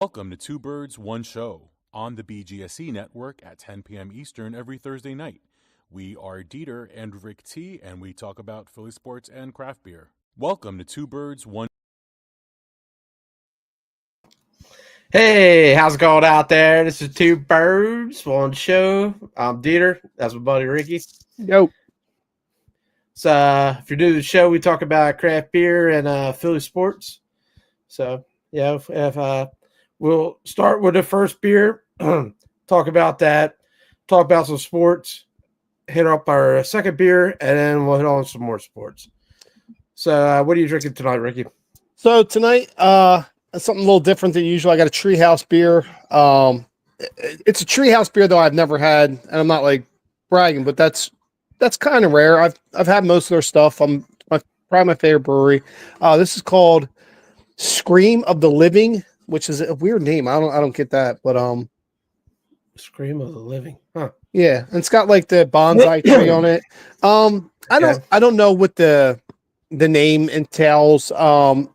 Welcome to Two Birds, One Show on the BGSE Network at 10 p.m. Eastern every Thursday night. We are DeeTer and RicT, and we talk about Philly sports and craft beer. Welcome to Two Birds, One. Hey, how's it going out there? This is Two Birds, One Show. I'm DeeTer. That's my buddy Ricky. Yo. So, if you're new to the show, we talk about craft beer and Philly sports. So, yeah, if we'll start with the first beer, talk about that, talk about some sports, hit up our second beer, and then we'll hit on some more sports. So, what are you drinking tonight, Ricky? So tonight, something a little different than usual. I got a Treehouse beer. It's a Treehouse beer though I've never had, and I'm not like bragging, but that's kind of rare. I've had most of their stuff. Probably my favorite brewery. This is called Scream of the Living, which is a weird name. I don't get that, but Scream of the Living. Huh. Yeah, and it's got like the bonsai tree on it. I don't know what the name entails.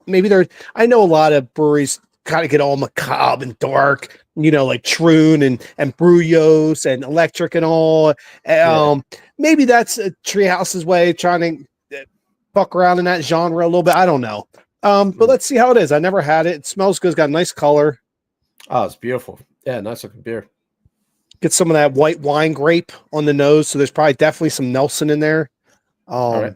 Maybe I know a lot of breweries kind of get all macabre and dark, like Troon and Brewos and Electric and all. Maybe that's a Treehouse's way of trying to fuck around in that genre a little bit. I don't know. But let's see how it is. I never had it. It smells good. It's got a nice color. Oh, it's beautiful. Yeah, nice looking beer. Get some of that white wine grape on the nose. So there's probably definitely some Nelson in there. All right.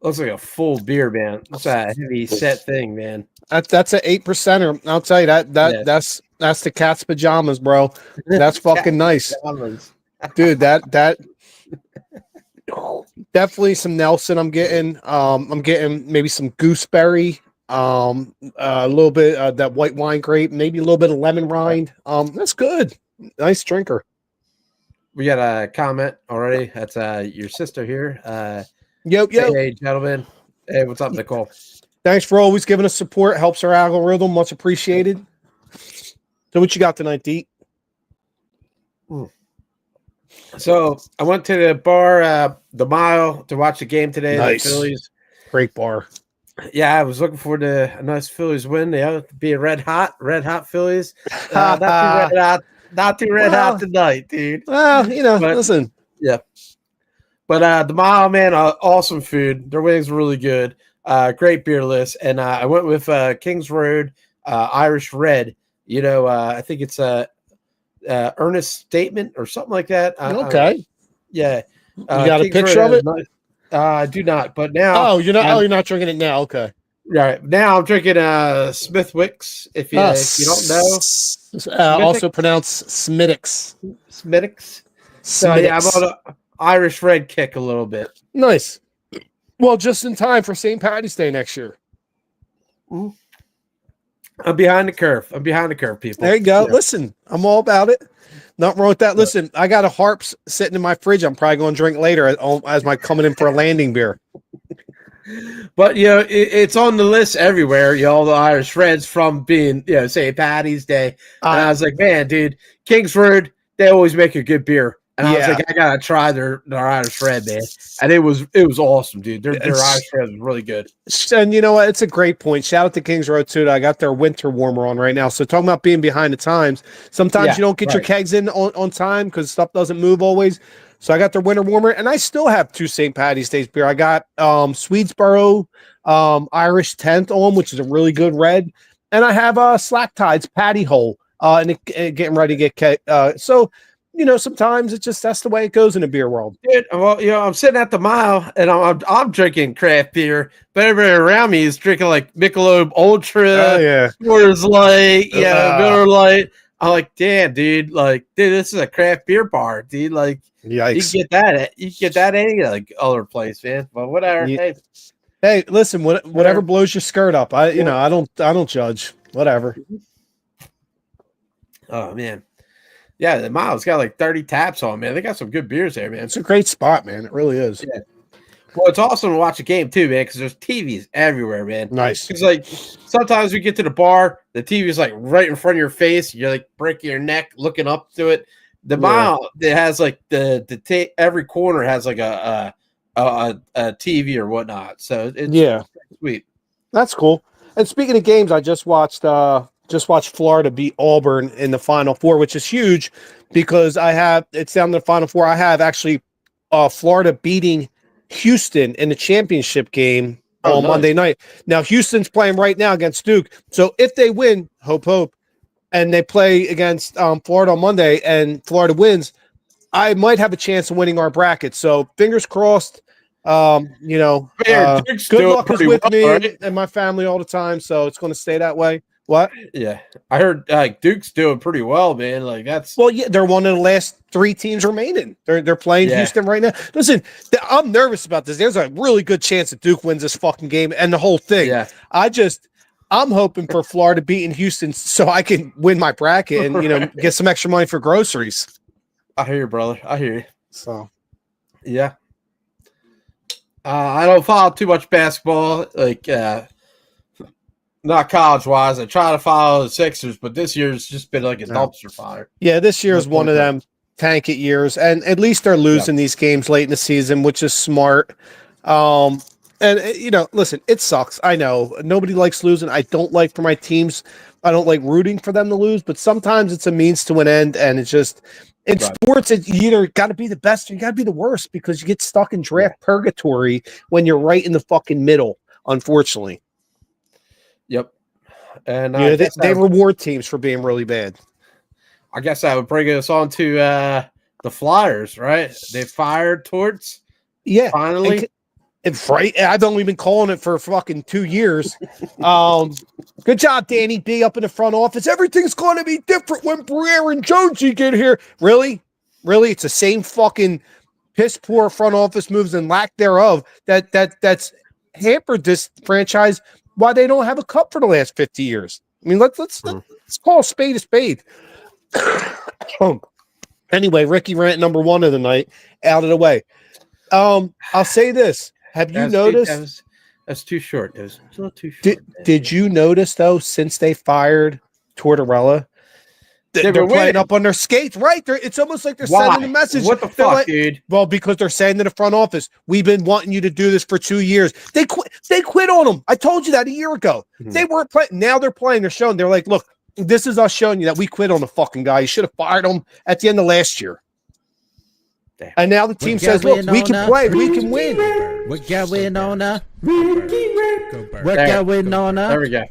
Looks like a full beer, man. That's a heavy set thing, man. That's an 8%er. I'll tell you that's the cat's pajamas, bro. That's fucking nice, dude. That definitely some Nelson. I'm getting maybe some gooseberry, a little bit that white wine grape, maybe a little bit of lemon rind. That's good. Nice drinker. We got a comment already. That's your sister here. Yo. Hey, gentlemen. Hey, what's up, Nicole? Thanks for always giving us support. Helps our algorithm. Much appreciated. So what you got tonight, Deet? So I went to the bar, the Mile, to watch the game today. Nice. The Phillies. Great bar. Yeah, I was looking forward to a nice Phillies win. Being red hot Phillies. Not too red hot tonight, dude. Well, listen. Yeah. But the Mile, man, awesome food. Their wings were really good. Great beer list. And I went with Kings Road Irish Red. I think it's a earnest statement or something like that. Okay. Yeah. You got Kings a picture Road of it? I do not. But now. Oh, you're not. You're not drinking it now. Okay. Right now, I'm drinking Smithwick's. If you don't know, also pronounced Smittix. Smittix. So yeah, I'm on an Irish Red kick a little bit. Nice. Well, just in time for St. Patty's Day next year. I'm behind the curve. People. There you go. Yeah. Listen, I'm all about it. Nothing wrong with that. Listen, I got a Harps sitting in my fridge. I'm probably going to drink later as my coming in for a landing beer. But it's on the list everywhere. All the Irish Reds from being St. Patty's Day. And I was like, man, dude, Kingsford, they always make a good beer. And I was like, I gotta try their Irish Red, man. And it was awesome, dude. Their Irish Red was really good. And you know what? It's a great point. Shout out to Kings Road too. I got their winter warmer on right now. So talking about being behind the times, sometimes you don't get your kegs in on time because stuff doesn't move always. So I got their winter warmer, and I still have 2 St. Patty's Day beer. I got Swedesboro Irish 10th on, which is a really good red, and I have Slack Tides Patty Hole, and getting ready to get so. Sometimes it's just that's the way it goes in the beer world. Dude, well, I'm sitting at the Mile and I'm drinking craft beer, but everybody around me is drinking like Michelob Ultra, Coors Light, Miller Lite. I'm like, damn, dude, this is a craft beer bar, dude. Like, yikes. You can get that any other place, man. But whatever. Yeah. Hey, listen, whatever blows your skirt up. I don't judge. Whatever. Oh man. Yeah, the Mile's got like 30 taps on, man. They got some good beers there, man. It's a great spot, man. It really is. Yeah. Well, it's awesome to watch a game too, man, because there's TVs everywhere, man. Nice. Because like sometimes we get to the bar, the TV is like right in front of your face. You're like breaking your neck looking up to it. The Mile, it has like every corner has like a TV or whatnot. So it's sweet. That's cool. And speaking of games, I just watched Florida beat Auburn in the Final Four, which is huge because it's down to the Final Four. I have actually Florida beating Houston in the championship game on Monday night. Now Houston's playing right now against Duke, so if they win, hope, and they play against Florida on Monday, and Florida wins, I might have a chance of winning our bracket. So fingers crossed. Duke's good doing luck is pretty with well, me right? and my family all the time, so it's going to stay that way. What? Yeah, I heard Duke's doing pretty well, man. Like that's They're one of the last 3 teams remaining. They're playing Houston right now. Listen, I'm nervous about this. There's a really good chance that Duke wins this fucking game and the whole thing. Yeah. I'm hoping for Florida beating Houston so I can win my bracket and get some extra money for groceries. I hear you, brother. I hear you. So yeah. I don't follow too much basketball, not college-wise. I try to follow the Sixers, but this year's just been like a dumpster fire. Yeah, this year is one of them tank it years, and at least they're losing these games late in the season, which is smart. Listen, it sucks. I know nobody likes losing. I don't like for my teams. I don't like rooting for them to lose, but sometimes it's a means to an end, and it's just in sports. You either got to be the best or you got to be the worst because you get stuck in draft purgatory when you're right in the fucking middle. Unfortunately. Yep. And they reward teams for being really bad. I guess I would bring us on to the Flyers, right? They fired Torts. Yeah. Finally. It's right. I've only been calling it for fucking 2 years. Good job, Danny B up in the front office. Everything's going to be different when Briere and Jonesy get here. Really? It's the same fucking piss poor front office moves and lack thereof that's hampered this franchise. Why they don't have a cup for the last 50 years. I mean, let's call a spade a spade. Anyway, Ricky rant number 1 of the night out of the way. I'll say this. Have you noticed? That's too short. It was a little too short. Did you notice, though, since they fired Tortorella, they're playing up on their skates, right? It's almost like they're sending a message. What the fuck, dude? Well, because they're saying to the front office, we've been wanting you to do this for 2 years. They quit on them. I told you that a year ago. Mm-hmm. They weren't playing. Now they're playing. They're showing. They're like, look, this is us showing you that we quit on the fucking guy. You should have fired him at the end of last year. Damn. And now the team says, look, we can play. We can win. We're going on a. We're going on a. There we go.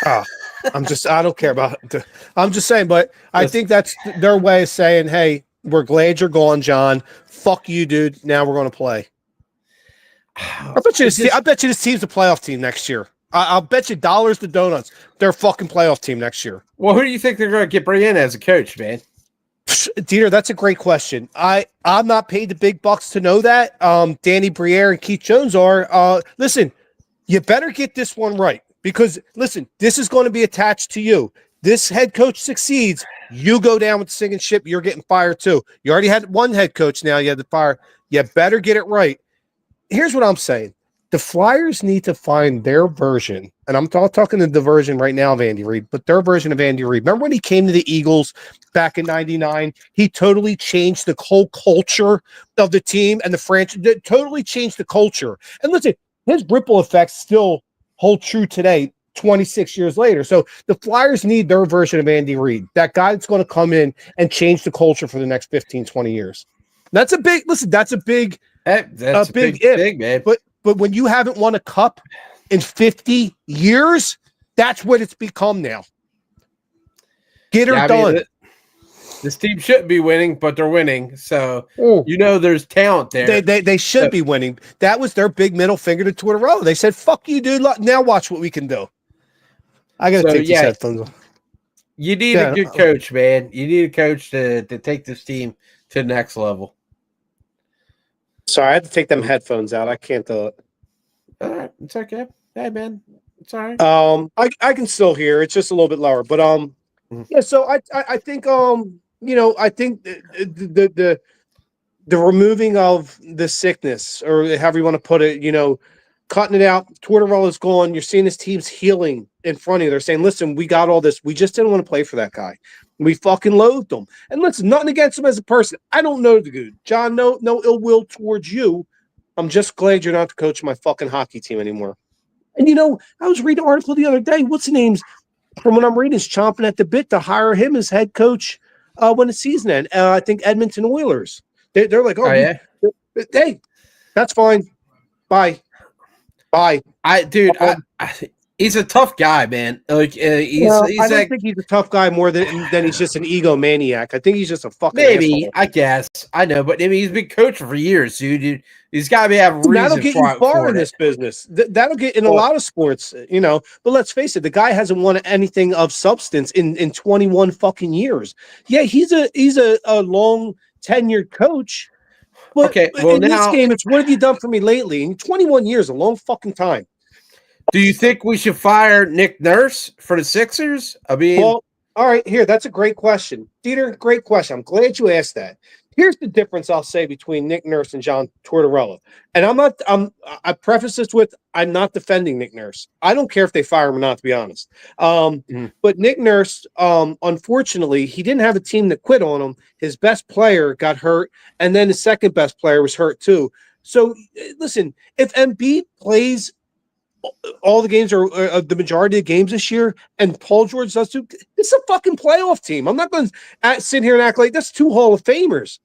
I don't care about it. I'm just saying, but I think that's their way of saying, hey, we're glad you're gone, John. Fuck you, dude. Now we're going to play. I bet you this team's a playoff team next year. I'll bet you dollars to donuts. They're a fucking playoff team next year. Well, who do you think they're going to bring in as a coach, man? DeeTer, that's a great question. I'm not paid the big bucks to know that. Danny Briere and Keith Jones are. Listen, you better get this one right because, listen, this is going to be attached to you. This head coach succeeds, you go down with the sinking ship, you're getting fired too. You already had one head coach, now you had to fire. You better get it right. Here's what I'm saying. The Flyers need to find their version, and I'm talking the version right now of Andy Reid, but their version of Andy Reid. Remember when he came to the Eagles back in '99? He totally changed the whole culture of the team and the franchise. Totally changed the culture. And listen, his ripple effects still hold true today, 26 years later. So the Flyers need their version of Andy Reid, that guy that's going to come in and change the culture for the next 15, 20 years. That's a big if, man. But when you haven't won a cup in 50 years, that's what it's become now. Get her done. This team shouldn't be winning, but they're winning. So, there's talent there. They should be winning. That was their big middle finger to Tortorella. They said, fuck you, dude. Now watch what we can do. I got to take these headphones off. You need a good coach, man. You need a coach to take this team to the next level. Sorry, I had to take them headphones out. I can't do it. All right, it's okay. Hey, man, it's all right. I can still hear. It's just a little bit lower, but yeah. So I think I think the removing of the sickness, or however you want to put it, cutting it out. Tortorella's gone. You're seeing this team's healing in front of you. They're saying, listen, we got all this. We just didn't want to play for that guy. We fucking loathed him. And listen, nothing against him as a person. I don't know the dude. John, no ill will towards you. I'm just glad you're not the coach of my fucking hockey team anymore. And I was reading an article the other day. What's the name's from what I'm reading is chomping at the bit to hire him as head coach when the season ends. I think Edmonton Oilers. They're like, yeah, hey, that's fine. Bye. He's a tough guy, man. Like I don't think he's a tough guy more than he's just an egomaniac. I think he's just a fucking maybe asshole. I guess I know, but I mean he's been coaching for years, dude. He's got to have reason. That'll get you far in this business. That'll get in a lot of sports, But let's face it, the guy hasn't won anything of substance in 21 fucking years. Yeah, he's a long tenured coach. But okay, well, in this game, it's what have you done for me lately? In 21 years, a long fucking time. Do you think we should fire Nick Nurse for the Sixers? I mean, well, all right, here, that's a great question. DeeTer, great question. I'm glad you asked that. Here's the difference I'll say between Nick Nurse and John Tortorella. And I preface this with, I'm not defending Nick Nurse. I don't care if they fire him or not, to be honest. But Nick Nurse, unfortunately, he didn't have a team that quit on him. His best player got hurt, and then his second best player was hurt too. So listen, if Embiid plays all the games or the majority of the games this year, and Paul George does too, it's a fucking playoff team. I'm not going to sit here and act like that's two Hall of Famers.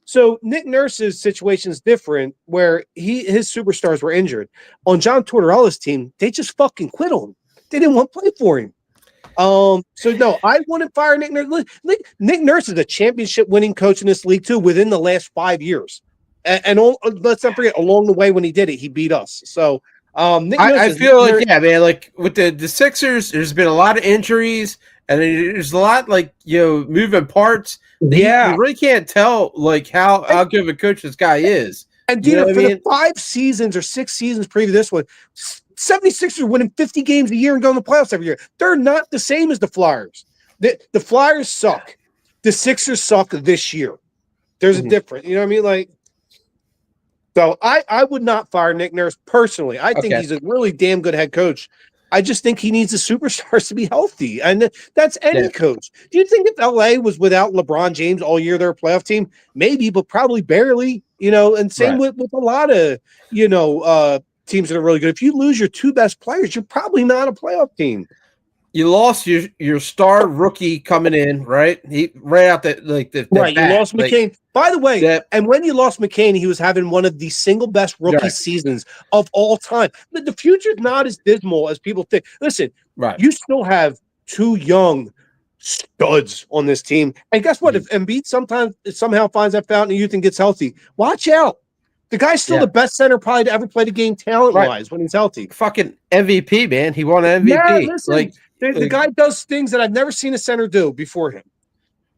So Nick Nurse's situation is different, where his superstars were injured. On John Tortorella's team, they just fucking quit on him. They didn't want to play for him. So no, I wouldn't fire Nick Nurse. Nick Nurse is a championship winning coach in this league too within the last 5 years. And let's not forget, along the way when he did it, he beat us. So I feel like, yeah, man, like with the Sixers, there's been a lot of injuries and there's a lot moving parts. Yeah. You really can't tell like how good of a coach this guy is. And for the 5 seasons or 6 seasons previous to this one, 76ers are winning 50 games a year and going to the playoffs every year. They're not the same as the Flyers. The Flyers suck. The Sixers suck this year. There's a difference. You know what I mean? Like, so I would not fire Nick Nurse personally. I think he's a really damn good head coach. I just think he needs the superstars to be healthy. And that's any coach. Do you think if LA was without LeBron James all year, they're a playoff team? Maybe, but probably barely, and same with a lot of, teams that are really good. If you lose your 2 best players, you're probably not a playoff team. You lost your star rookie coming in, right? He ran out the right. You lost McCain. By the way, and when you lost McCain, he was having one of the single best rookie seasons of all time. The future is not as dismal as people think. Listen, you still have 2 young studs on this team, and guess what? If Embiid somehow finds that fountain of youth and gets healthy, watch out. The guy's still the best center probably to ever play the game talent-wise when he's healthy. Fucking MVP, man. He won an MVP. Yeah, listen, the guy does things that I've never seen a center do before him.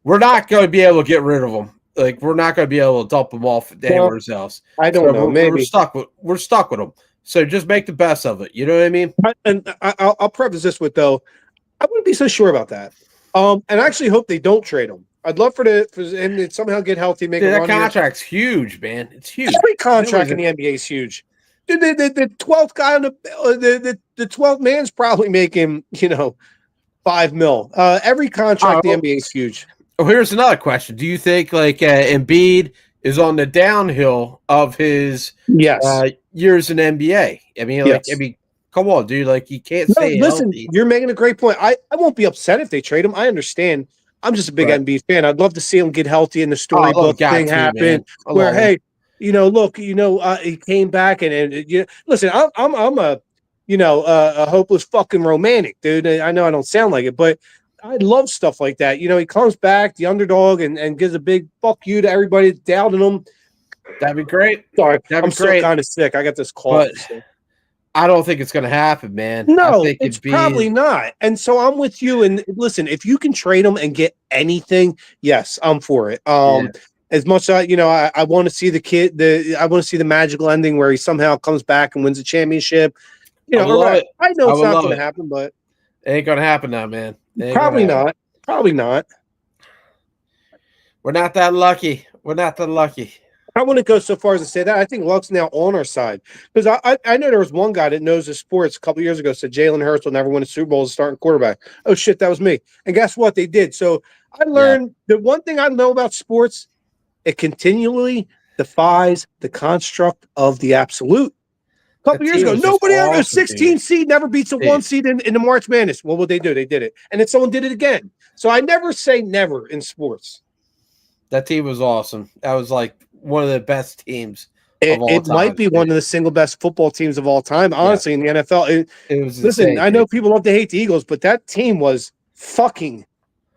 We're not going to be able to get rid of him. Like, we're not going to be able to dump him off anywhere else. I don't know. Maybe we're stuck with him. So just make the best of it. You know what I mean? And I'll preface this with, though, I wouldn't be so sure about that. And I actually hope they don't trade him. I'd love for him to somehow get healthy, make a run. That contract's huge, man. It's huge. Every contract in the NBA is huge. Dude, the 12th guy on the 12th man's probably making $5 million. Every contract in the NBA is huge. Oh, here's another question: do you think Embiid is on the downhill of his years in NBA? I mean, come on, dude. Like, you can't say. Listen, healthy. You're making a great point. I won't be upset if they trade him. I understand. I'm just a big NBA fan. I'd love to see him get healthy and the storybook thing happen. Where, hey, look, he came back and listen, I'm a hopeless fucking romantic, dude. I know I don't sound like it, but I love stuff like that. He comes back, the underdog, and gives a big fuck you to everybody doubting him. That'd be great. Sorry, I'm still kind of sick. I got this cold. I don't think it's going to happen, man. No, it's probably not. And so I'm with you. And listen, if you can trade them and get anything, yes, I'm for it. As much as I want to see the kid. I want to see the magical ending where he somehow comes back and wins a championship. I know it's not going to happen, but it ain't going to happen now, man. Probably not. Probably not. We're not that lucky. I wouldn't go so far as to say that. I think luck's now on our side. Because I know there was one guy that knows the sports a couple years ago said Jalen Hurts will never win a Super Bowl as a starting quarterback. Oh, shit, that was me. And guess what? They did. So I learned the one thing I know about sports, it continually defies the construct of the absolute. A couple years ago, nobody ever, a 16 seed never beats a 1 seed in the March Madness. Well, what they do? They did it. And then someone did it again. So I never say never in sports. That team was awesome. That was like one of the best teams. It might be one of the single best football teams of all time, honestly, in the NFL. It was listen, I know people love to hate the Eagles, but that team was fucking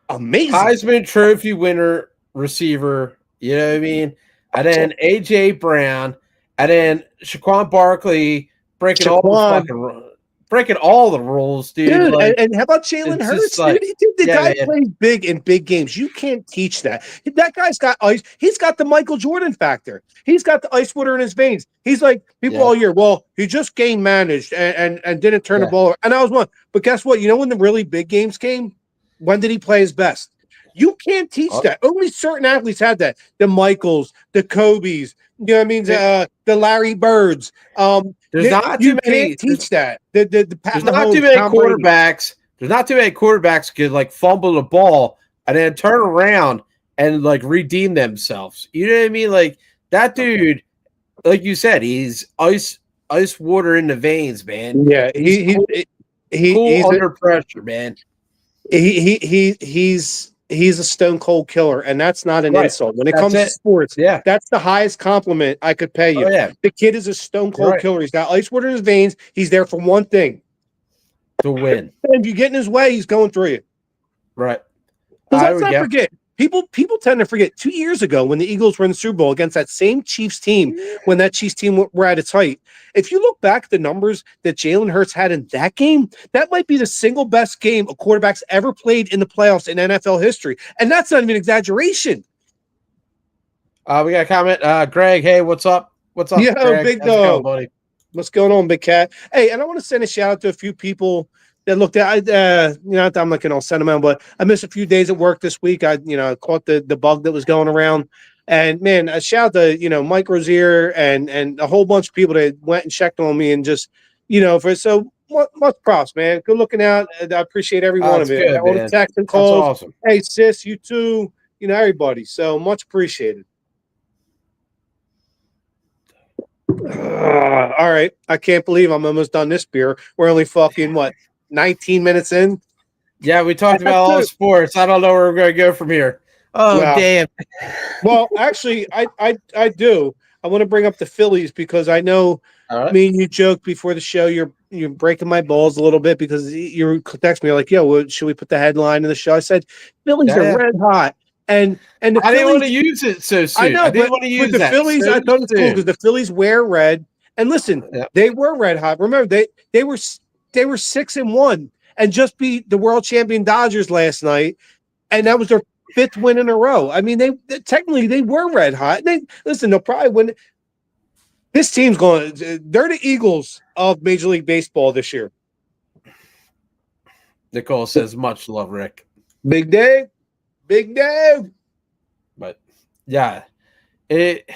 amazing. Heisman Trophy winner, receiver, you know what I mean? And then A.J. Brown, and then Saquon Barkley breaking all the rules, dude. Like, and how about Jalen Hurts? Like, dude, the guy plays big in big games. You can't teach that. That guy's got ice. He's got the Michael Jordan factor. He's got the ice water in his veins. He's like people all year. Well, he just game managed and didn't turn the ball over. And I was one. But guess what? You know when the really big games came? When did he play his best? You can't teach that. Only certain athletes had that. The Michaels, the Kobes, you know what I mean? The Larry Birds. There's not too many. Can't teach that. There's not too many quarterbacks. There's not too many quarterbacks who could like fumble the ball and then turn around and like redeem themselves. You know what I mean? Like that dude, like you said, he's ice water in the veins, man. Yeah, he's under pressure, man. He's a stone cold killer, and that's not an insult. When it comes to sports, that's the highest compliment I could pay you. The kid is a stone cold killer. He's got ice water in his veins. He's there for one thing: to win. And if you get in his way, he's going through you. Right. Let's not forget. People tend to forget 2 years ago when the Eagles were in the Super Bowl against that same Chiefs team, when that Chiefs team were at its height. If you look back at the numbers that Jalen Hurts had in that game, that might be the single best game a quarterback's ever played in the playoffs in NFL history. And that's not even exaggeration. We got a comment. Greg, hey, what's up? What's up, Yo, Greg? big dog. Buddy? What's going on, big cat? Hey, and I want to send a shout out to a few people that looked at, I'm not going to sentimental, but I missed a few days at work this week. I caught the bug that was going around. And man, a shout out to, Mike Rozier and a whole bunch of people that went and checked on me and just, much props, man. Good looking out. I appreciate every one of it. Good, all the texts and calls. That's awesome. Hey, sis, you too. Everybody. So much appreciated. All right. I can't believe I'm almost done this beer. We're only fucking 19 minutes in. Yeah, we talked about all the sports. I don't know where we're going to go from here. Oh, damn. Well, actually, I do. I want to bring up the Phillies because I know me and you joked before the show. You're breaking my balls a little bit because you text me like, "Yo, should we put the headline in the show?" I said, "Phillies are red hot." And the I didn't want to use it so soon. I know, I didn't want to use the Phillies. I thought it was cool because the Phillies wear red. And listen, they were red hot. Remember, they were 6-1 and just beat the world champion Dodgers last night, and that was their 5th win in a row. I mean, they technically they were red hot. They'll probably win. This team's going. They're the Eagles of Major League Baseball this year. Nicole says, "Much love, Rick." Big day. But yeah, it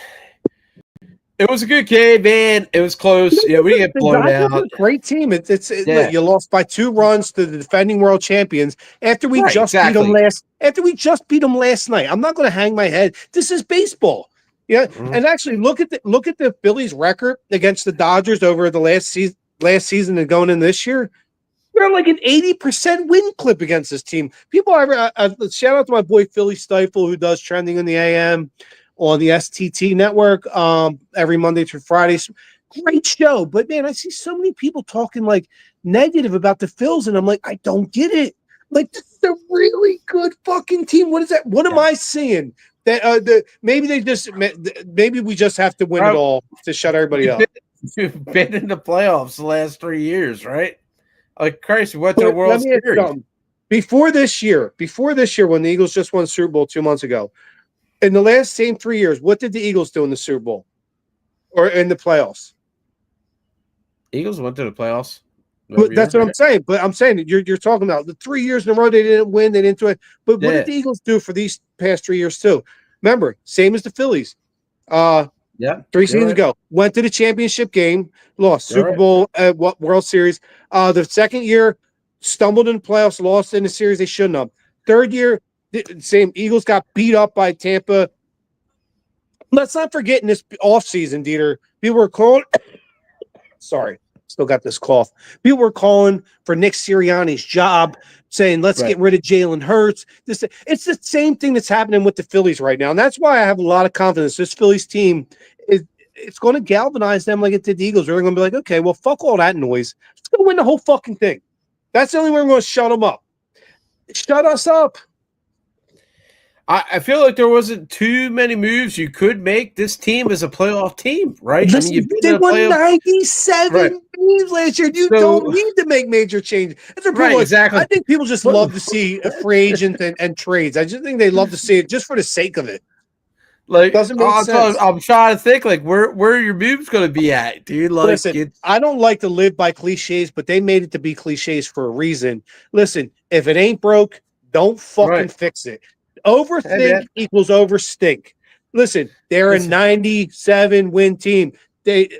was a good game, man. It was close. Yeah, we get blown out. Great team. It's you lost by 2 runs to the defending world champions after we beat them last. After we just beat them last night. I'm not going to hang my head. This is baseball. Yeah, and actually look at the Phillies' record against the Dodgers over the last season and going in this year. They're like an 80% win clip against this team. People shout out to my boy Philly Stifle, who does Trending in the AM on the STT network every Monday through Friday. Great show. But man, I see so many people talking like negative about the Phils, and I'm like, I don't get it. Like, this is a really good fucking team. What is that? What am I seeing? That maybe we just have to win it all to shut everybody up. You've been in the playoffs the last 3 years, right? Like Christ, we went to the World Series. Before this year, when the Eagles just won Super Bowl 2 months ago, in the last same 3 years, what did the Eagles do in the Super Bowl or in the playoffs? Eagles went to the playoffs. That's what I'm saying. But I'm saying that you're talking about the 3 years in a row they didn't win, they didn't do it. But what did the Eagles do for these past 3 years too? Remember, same as the Phillies. 3 seasons ago, went to the championship game, lost Super Bowl World Series. The second year, stumbled in the playoffs, lost in the series they shouldn't have. Third year, same. Eagles got beat up by Tampa. Let's not forget in this offseason, DeeTer, people were calling Sorry, still got this cough. People were calling for Nick Sirianni's job, saying, let's get rid of Jalen Hurts. It's the same thing that's happening with the Phillies right now. And that's why I have a lot of confidence. This Phillies team, it's going to galvanize them like it did the Eagles. They're going to be like, okay, well, fuck all that noise. Let's go win the whole fucking thing. That's the only way we're going to shut them up. Shut us up. I feel like there wasn't too many moves you could make. This team is a playoff team, right? Listen, they won 97 games last year. You don't need to make major changes. Exactly. I think people just love to see a free agent and trades. I just think they love to see it just for the sake of it. Like, doesn't make sense. I'm trying to think, like, where are your moves going to be at, dude? Like, listen, I don't like to live by cliches, but they made it to be cliches for a reason. Listen, if it ain't broke, don't fucking fix it. Overthink equals overstink. Listen, they're a 97 win team. This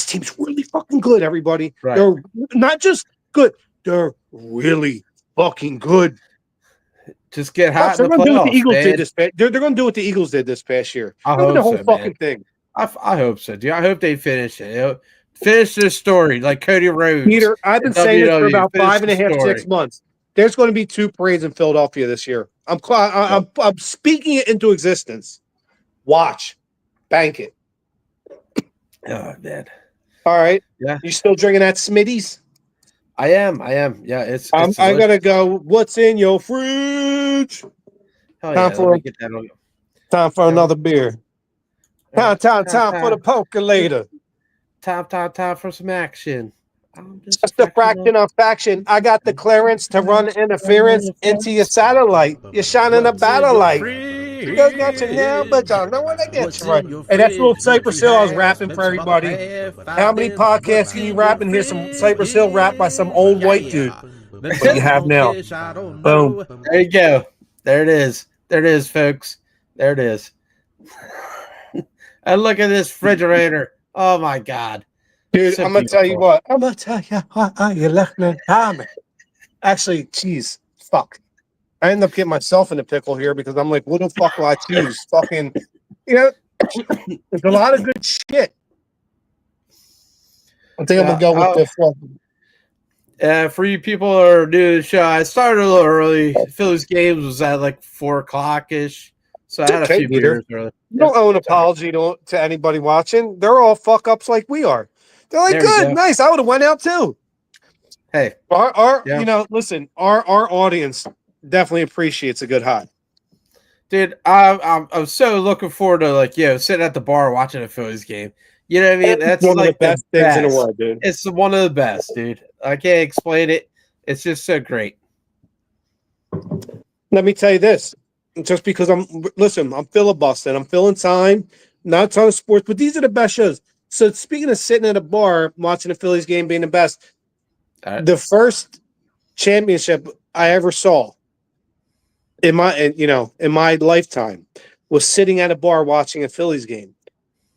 team's really fucking good, everybody. Right. They're not just good, they're really fucking good. Just get hot. They're going to do what the Eagles did this past. They're going to do what the Eagles did this past year. I hope the whole so, fucking thing. I hope so, dude. I hope they finish it. Finish this story like Cody Rhodes. Peter, I've been saying this for about 5.5, 6 months. There's going to be 2 parades in Philadelphia this year. I'm speaking it into existence. Watch. Bank it. Oh, man. All right. Yeah. You still drinking that Smitty's? I am. Yeah. I gotta go. What's in your fridge? Time for another beer. Time for the percolator. Time for some action. Just a fraction of faction. I got the clearance to run interference into your satellite. You're shining a battle light. You guys got you now, but y'all know when I get you right. Hey, that's a little Cypress Hill I was rapping for everybody. How many podcasts can you rap and hear some Cypress Hill rap by some old white dude? What you have now. Boom. There you go. There it is. There it is, folks. There it is. And look at this refrigerator. Oh, my God. Dude, I'm going to tell you what. I'm going to tell you what you left me. Actually, geez, fuck. I end up getting myself in a pickle here because I'm like, what the fuck will I choose? Fucking, there's a lot of good shit. I think I'm going to go with this one. For you people who are new to the show, I started a little early. Phillies games was at like 4 o'clock-ish. So I had a few beers early. You don't owe an apology to anybody watching. They're all fuck-ups like we are. They're like, good, nice. I would have went out too. Hey, listen, our audience definitely appreciates a good high. Dude, I'm so looking forward to sitting at the bar watching a Phillies game. You know what I mean? That's one of the best things in the world, dude. It's one of the best, dude. I can't explain it. It's just so great. Let me tell you this. Just because I'm filibustering, I'm filling time, not a ton of sports, but these are the best shows. So speaking of sitting at a bar, watching a Phillies game being the best, the first championship I ever saw in my lifetime was sitting at a bar watching a Phillies game.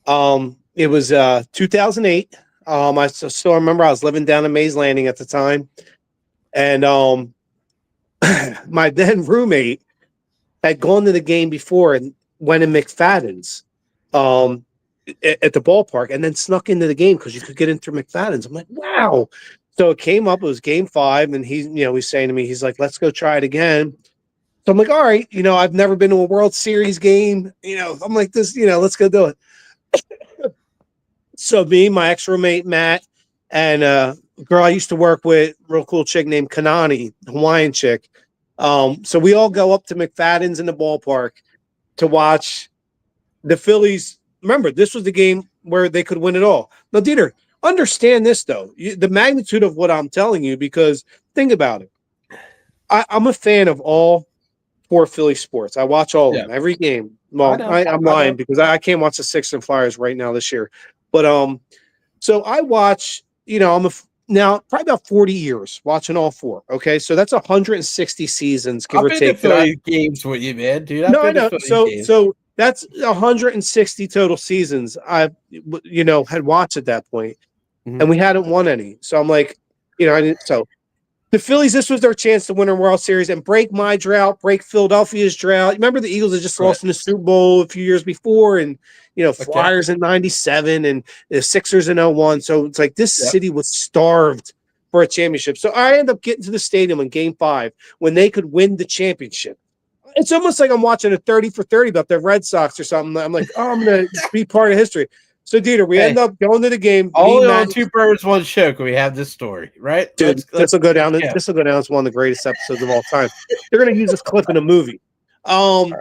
It was 2008. I still remember I was living down in Mays Landing at the time, and my then roommate had gone to the game before and went in McFadden's at the ballpark and then snuck into the game because you could get into McFadden's. I'm like, wow. So it came up, it was game 5, and he's saying to me, he's like, let's go try it again. So I'm like, all right, I've never been to a World Series game. I'm like, this, let's go do it. So me, my ex-roommate, Matt, and a girl I used to work with, real cool chick named Kanani, Hawaiian chick. So we all go up to McFadden's in the ballpark to watch the Phillies. Remember, this was the game where they could win it all. Now, DeeTer, understand this, though, the magnitude of what I'm telling you, because think about it. I'm a fan of all 4 Philly sports. I watch all of them, every game. Well, I'm lying because I can't watch the Sixers and Flyers right now this year. But so I watch, now probably about 40 years watching all 4. Okay, so that's 160 seasons, give or take. Philly games with you, man, dude. I know. So that's 160 total seasons I've had watched at that point, and we hadn't won any. So I'm like, I didn't. So the Phillies, this was their chance to win a World Series and break my drought, break Philadelphia's drought. Remember the Eagles had just lost in the Super Bowl a few years before, and Flyers in '97 and the Sixers in '01. So it's like this city was starved for a championship. So I end up getting to the stadium in Game 5 when they could win the championship. It's almost like I'm watching a 30 for 30 about the Red Sox or something. I'm like, I'm going to be part of history. So, DeeTer, we end up going to the game. Only on Two Birds, One Show can we have this story, right? Dude, this will go down. This will go down as one of the greatest episodes of all time. They're going to use this clip in a movie. So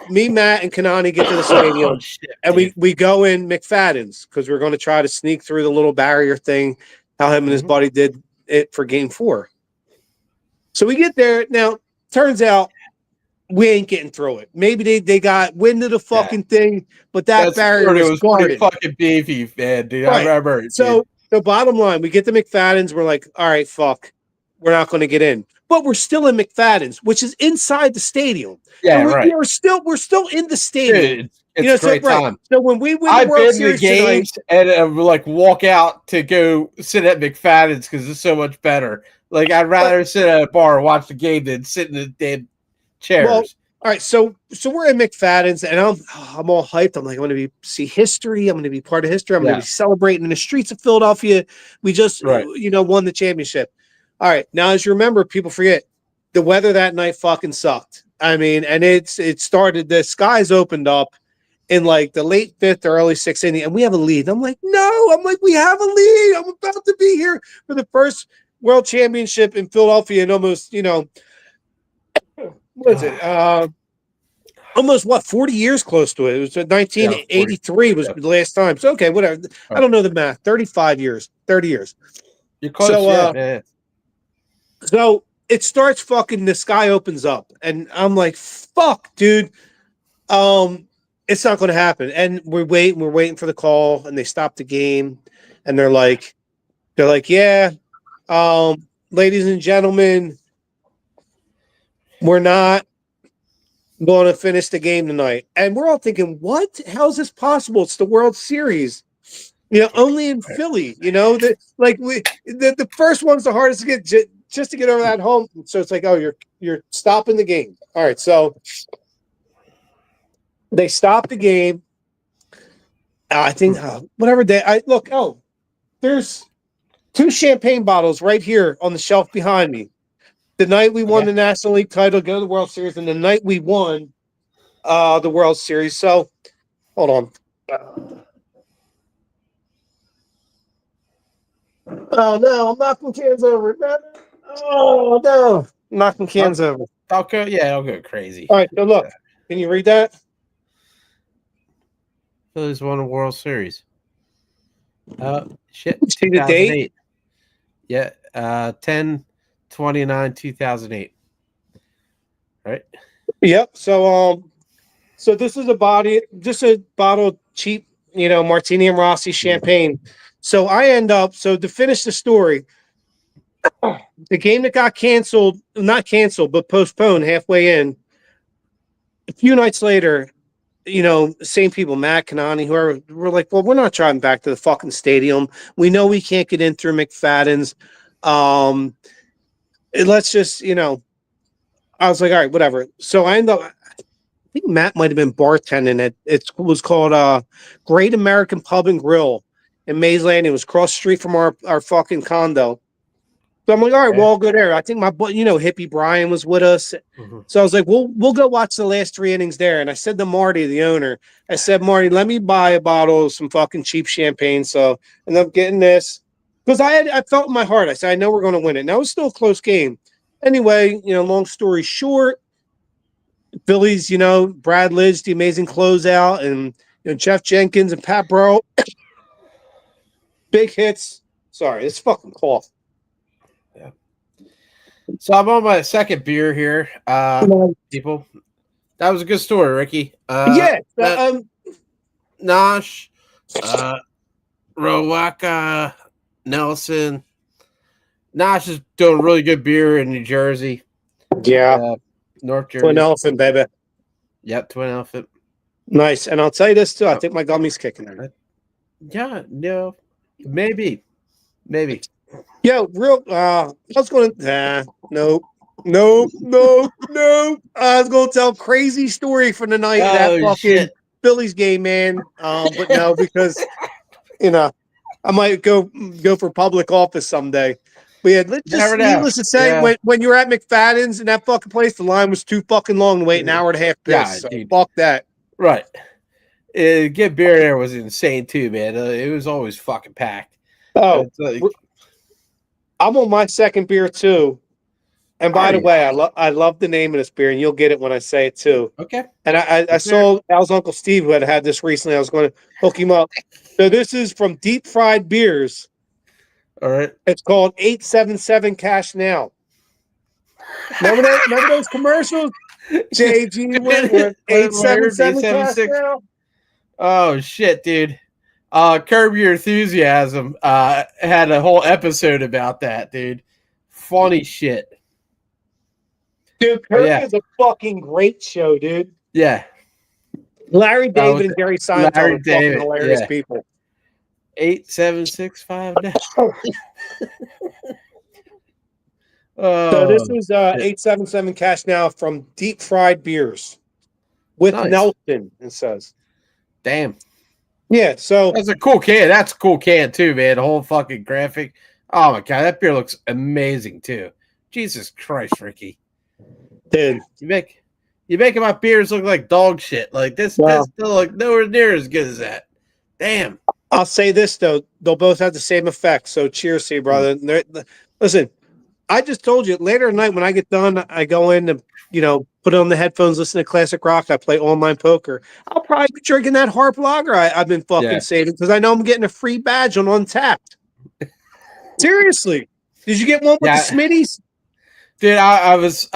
me, Matt, and Kanani get to the stadium, and we go in McFadden's because we're going to try to sneak through the little barrier thing. How him and his buddy did it for Game 4. So we get there. Now, turns out we ain't getting through it. Maybe they got wind of the fucking thing, but that barrier was guarded. Fucking beefy, man, dude. Right. I remember it, so the bottom line, we get to McFadden's. We're like, all right, fuck, we're not going to get in, but we're still in McFadden's, which is inside the stadium. Yeah, so we're still in the stadium. Dude, it's a great time. So when we win I've the World been Series to games tonight, and like walk out to go sit at McFadden's because it's so much better. Like I'd rather sit at a bar and watch the game than sit in the damn chairs. Well, all right, so we're in McFadden's, and I'm all hyped. I'm like, I'm going to see history. I'm going to be part of history. I'm going to be celebrating in the streets of Philadelphia. We just, won the championship. All right, now as you remember, people forget the weather that night fucking sucked. I mean, and it started. The skies opened up in like the late 5th or early 6th inning, and we have a lead. I'm like, we have a lead. I'm about to be here for the first World Championship in Philadelphia, and almost, what is it? Almost 40 years close to it. It was 1983 was the last time. So okay, whatever. I don't know the math. 35 years, 30 years. You're close. So it starts fucking. The sky opens up, and I'm like, "Fuck, dude." It's not going to happen. And we're waiting for the call, and they stop the game, and they're like, "Yeah, ladies and gentlemen, we're not going to finish the game tonight." And we're all thinking, what? How is this possible? It's the World Series. Only in Philly, the first one's the hardest to get just to get over that home. So it's like, oh, you're stopping the game. All right. So they stop the game. I think whatever day there's 2 champagne bottles right here on the shelf behind me. The night we won the National League title, go to the World Series, and the night we won the World Series. So, hold on. Oh, no, I'm knocking cans over. Oh, no. I'm knocking cans over. I'll go crazy. All right, so look. Can you read that? Phillies won a World Series. Shit. See the date? Yeah, 10/29/2008. Right. Yep. So this is a bottle of cheap, Martini and Rossi champagne. So I end up. So to finish the story, the game that got not canceled, but postponed halfway in. A few nights later, same people, Matt, Kanani, whoever, were like, well, we're not driving back to the fucking stadium. We know we can't get in through McFadden's. Let's just, I was like, all right, whatever. So I end up, I think Matt might have been bartending at, it was called Great American Pub and Grill in Mays Landing. It was across the street from our fucking condo. So I'm like, all right, we'll all go there. I think Hippie Brian was with us. Mm-hmm. So I was like, we'll go watch the last 3 innings there. And I said to Marty, the owner, I said, Marty, let me buy a bottle of some fucking cheap champagne. So I ended up getting this because I felt in my heart. I said, I know we're going to win it. Now it was still a close game. Anyway, long story short, Phillies, Brad Lidge, the amazing closeout, and Jeff Jenkins and Pat Burrell, big hits. Sorry, it's fucking cough. Yeah. So I'm on my second beer here, people. That was a good story, Ricky. Nosh, Rowaka, Nelson. Nosh is doing really good beer in New Jersey. Yeah. North Jersey. Twin Elephant, baby. Yep, Twin Elephant. Nice. And I'll tell you this, too. I think my gummy's kicking in. Yeah, no. Maybe. Yo, real. I was going to. Nope. I was going to tell a crazy story from the night of that Oh, fucking shit. Phillies game, man. But no, because I might go for public office someday. But yeah, Never know. needless to say, Yeah. when you were at McFadden's in that fucking place, the line was too fucking long to wait an hour and a half. Yeah, So dude. fuck that. Right. Get beer there was insane too, man. It was always fucking packed. Oh, It's like, I'm on my second beer too. And by the way, I love the name of this beer, and you'll get it when I say it too. okay. And I saw Al's Uncle Steve, who had this recently. I was going to hook him up. So this is from Deep Fried Beers. All right. It's called 877 Cash Now. Remember those commercials? JG Wentworth, 877 Cash Now. Oh shit, dude. Curb Your Enthusiasm had a whole episode about that, dude. Funny shit. Dude, Curb is a fucking great show, dude. Yeah. Larry David and Jerry Seinfeld are fucking hilarious people. 8765 now. So this is 877 Cash Now from Deep Fried Beers with Nelson, it says. Damn. Yeah, so that's a cool can. That's a cool can too, man. The whole fucking graphic. Oh my god, that beer looks amazing too. Jesus Christ, Ricky. Dude. You making my beers look like dog shit. Like this still look nowhere near as good as that. Damn. I'll say this though, they'll both have the same effect. So cheers to you, brother. Listen, I just told you later tonight when I get done, I go in and put on the headphones, listen to classic rock. I play online poker. I'll probably be drinking that Harp Lager I've been fucking saving because I know I'm getting a free badge on Untapped. Seriously, did you get one with the Smitties? Dude, I was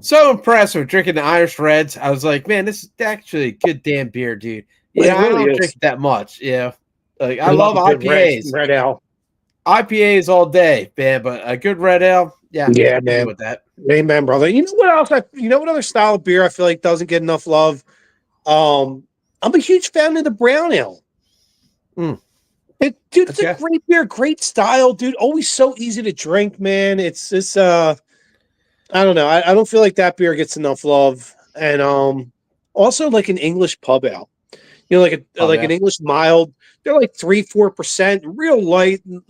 so impressed with drinking the Irish Reds. I was like, man, this is actually a good damn beer, dude. Yeah, I don't drink that much. Yeah, like I love IPAs. Red ale. IPAs all day, man, but a good red ale, yeah, man. With that, amen, brother. You know what else? What other style of beer I feel like doesn't get enough love? I'm a huge fan of the brown ale. It's a great beer, great style, dude. Always so easy to drink, man. It's I don't know. I don't feel like that beer gets enough love, and also like an English pub ale. Like an English mild. They're like 3-4%, real light in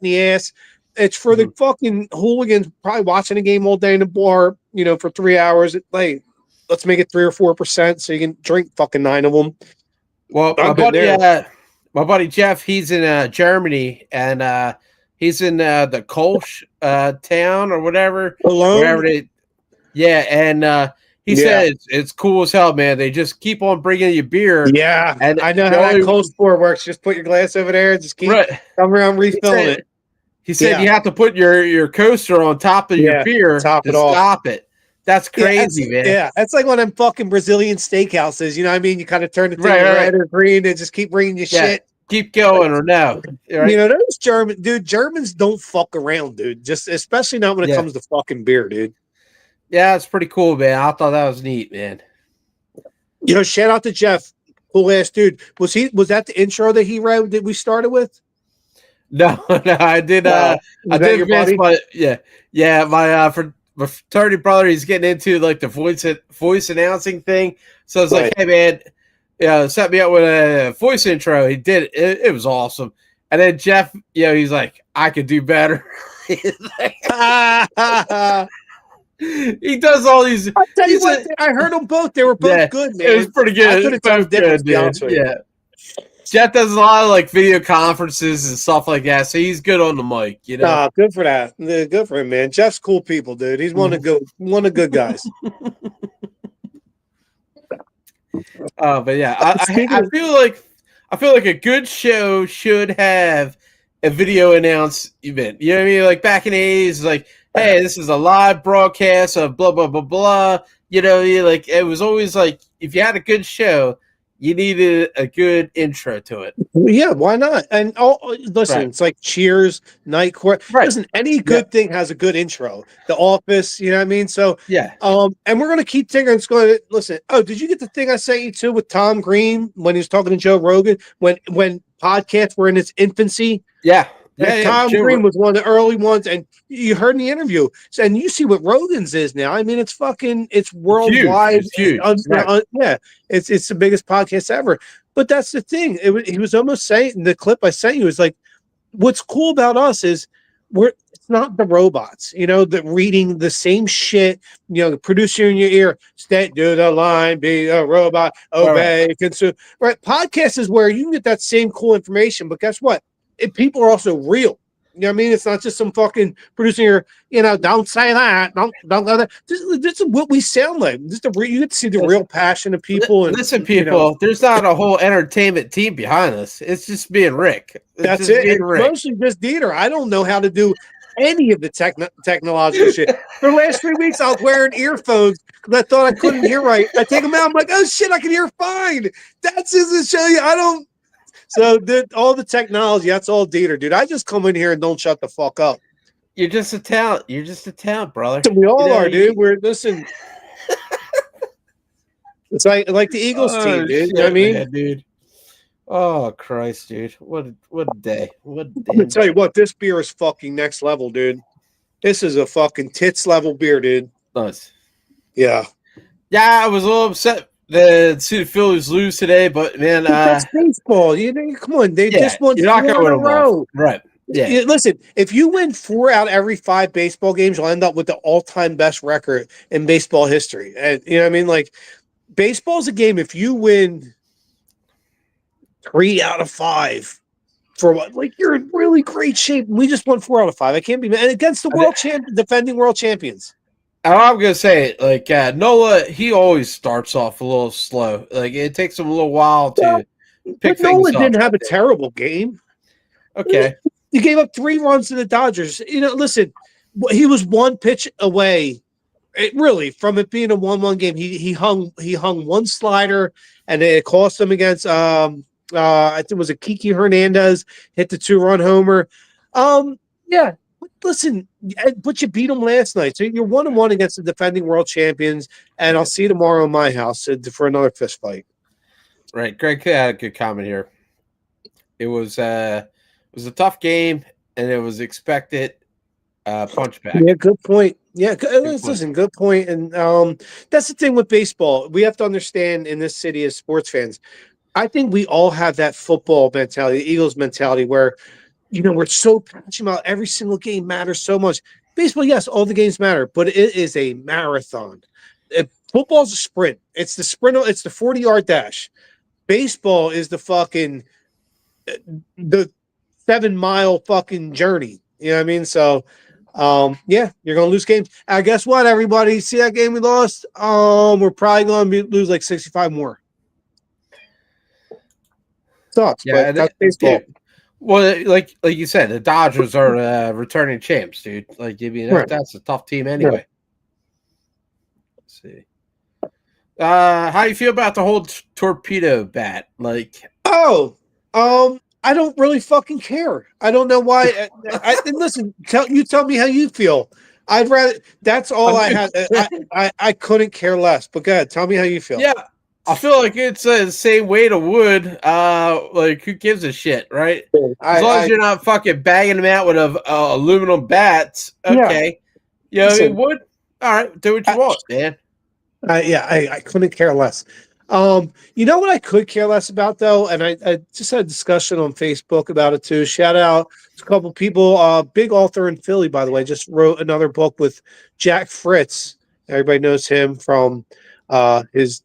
the ass. It's for the fucking hooligans probably watching a game all day in the bar, for 3 hours. Like, let's make it 3 or 4% so you can drink fucking 9 of them. Well, my buddy Jeff, he's in Germany, and he's in the Kolsch town or whatever. Alone? And he said it's cool as hell, man. They just keep on bringing you beer. Yeah, and I know how that cold store works. Just put your glass over there and just keep come around refilling it. He said you have to put your coaster on top of your beer to stop it. That's crazy, man. Yeah, that's like one of them fucking Brazilian steakhouses. You know what I mean? You kind of turn the thing red or green and just keep bringing you shit. Keep going or no. Right? Those Germans don't fuck around, dude. Just especially not when it comes to fucking beer, dude. Yeah, it's pretty cool, man. I thought that was neat, man. Shout out to Jeff. Cool ass dude. Was that the intro that he read that we started with? No, I did I did miss my my fraternity brother, he's getting into like the voice announcing thing. So it's like, hey man, set me up with a voice intro. He did it was awesome. And then Jeff, he's like, I could do better. He does all these. I tell you what, I heard them both. They were both good, man. It was pretty good. I couldn't tell the difference. Yeah. Jeff does a lot of like video conferences and stuff like that, so he's good on the mic. Good for that. Good for him, man. Jeff's cool people, dude. He's one of the good guys. But yeah, I feel like a good show should have a video announcement. You know what I mean? Like back in the 80s, it's like, hey, this is a live broadcast of blah blah blah blah. It was always like if you had a good show, you needed a good intro to it. Yeah, why not? And listen, it's like Cheers, Night Court. Right. Listen, any good thing has a good intro. The Office, you know what I mean? So and we're gonna keep taking. It's going to listen. Oh, did you get the thing I sent you to with Tom Green when he was talking to Joe Rogan when podcasts were in its infancy? Yeah. Tom Green was one of the early ones, and you heard in the interview, and you see what Rogan's is now. I mean, it's worldwide. It's huge. It's the biggest podcast ever. But that's the thing. He was almost saying, the clip I sent you is like, what's cool about us is it's not the robots, that reading the same shit, the producer in your ear, stay to the line, be a robot, obey, consume. Right. Podcast is where you can get that same cool information, but guess what? People are also real. You know what I mean? It's not just some fucking producing your, don't say that. Don't go that. This is what we sound like. You get to see the real passion of people. And listen, people, there's not a whole entertainment team behind us. It's just being Rick. That's it. It's mostly just DeeTer. I don't know how to do any of the technological shit. For the last 3 weeks, I was wearing earphones because I thought I couldn't hear right. I take them out. I'm like, oh shit, I can hear fine. That's just to show you. So all the technology, that's all DeeTer, dude. I just come in here and don't shut the fuck up. You're just a talent. You're just a talent, brother. We all are, dude. Listen. It's like the Eagles team, dude. Shit, you know what I mean? Man, dude. Oh Christ, dude. What a day. What a day. I'm gonna tell you what, this beer is fucking next level, dude. This is a fucking tits level beer, dude. Nice. Yeah. Yeah, I was a little upset to see the Phillies lose today, but man, that's baseball. Come on, they just won 4 in a row. Right. Yeah. Listen, if you win 4 out of every 5 baseball games, you'll end up with the all-time best record in baseball history. And you know what I mean? Like, baseball's a game. If you win 3 out of 5 for what? Like, you're in really great shape. We just won 4 out of 5. I can't be mad. And against the defending world champions. I'm gonna say, like, Nola, he always starts off a little slow. Like, it takes him a little while to pick things Nola up. didn't have a terrible game. Okay. He gave up 3 runs to the Dodgers. Listen, he was 1 pitch away. From it being a 1-1 game. He hung 1 slider, and it cost him against I think it was a Kiki Hernandez hit the 2-run homer. Yeah. Listen, but you beat them last night, so you're 1-1 against the defending world champions. And I'll see you tomorrow in my house for another fist fight. Right, Greg had a good comment here. It was a tough game, and it was expected punch back. Yeah, good point. Yeah, listen, good point. And that's the thing with baseball. We have to understand in this city as sports fans. I think we all have that football mentality, the Eagles mentality, where we're so passionate about every single game matters so much. Baseball, yes, all the games matter, but it is a marathon. Football's a sprint. It's the sprint. It's the 40-yard dash. Baseball is the 7-mile fucking journey. You know what I mean? So, you're gonna lose games. Guess what, everybody? See that game we lost? We're probably gonna lose like 65 more. Sucks, but that's baseball. Dude. Well, like you said, the Dodgers are returning champs, dude. Like, I mean, that's a tough team anyway. Right. Let's see. How do you feel about the whole torpedo bat? Like, I don't really fucking care. I don't know why. Listen, tell me how you feel. I'd rather. That's all I had. I couldn't care less. But go ahead, tell me how you feel. Yeah. I feel like it's the same weight of wood. Like, who gives a shit, right? As long as you're not fucking bagging them out with aluminum bats, okay. Wood. All right, do what you want, man. I couldn't care less. You know what I could care less about, though, and I just had a discussion on Facebook about it too. Shout out to a couple people. Big author in Philly, by the way, just wrote another book with Jack Fritz. Everybody knows him from his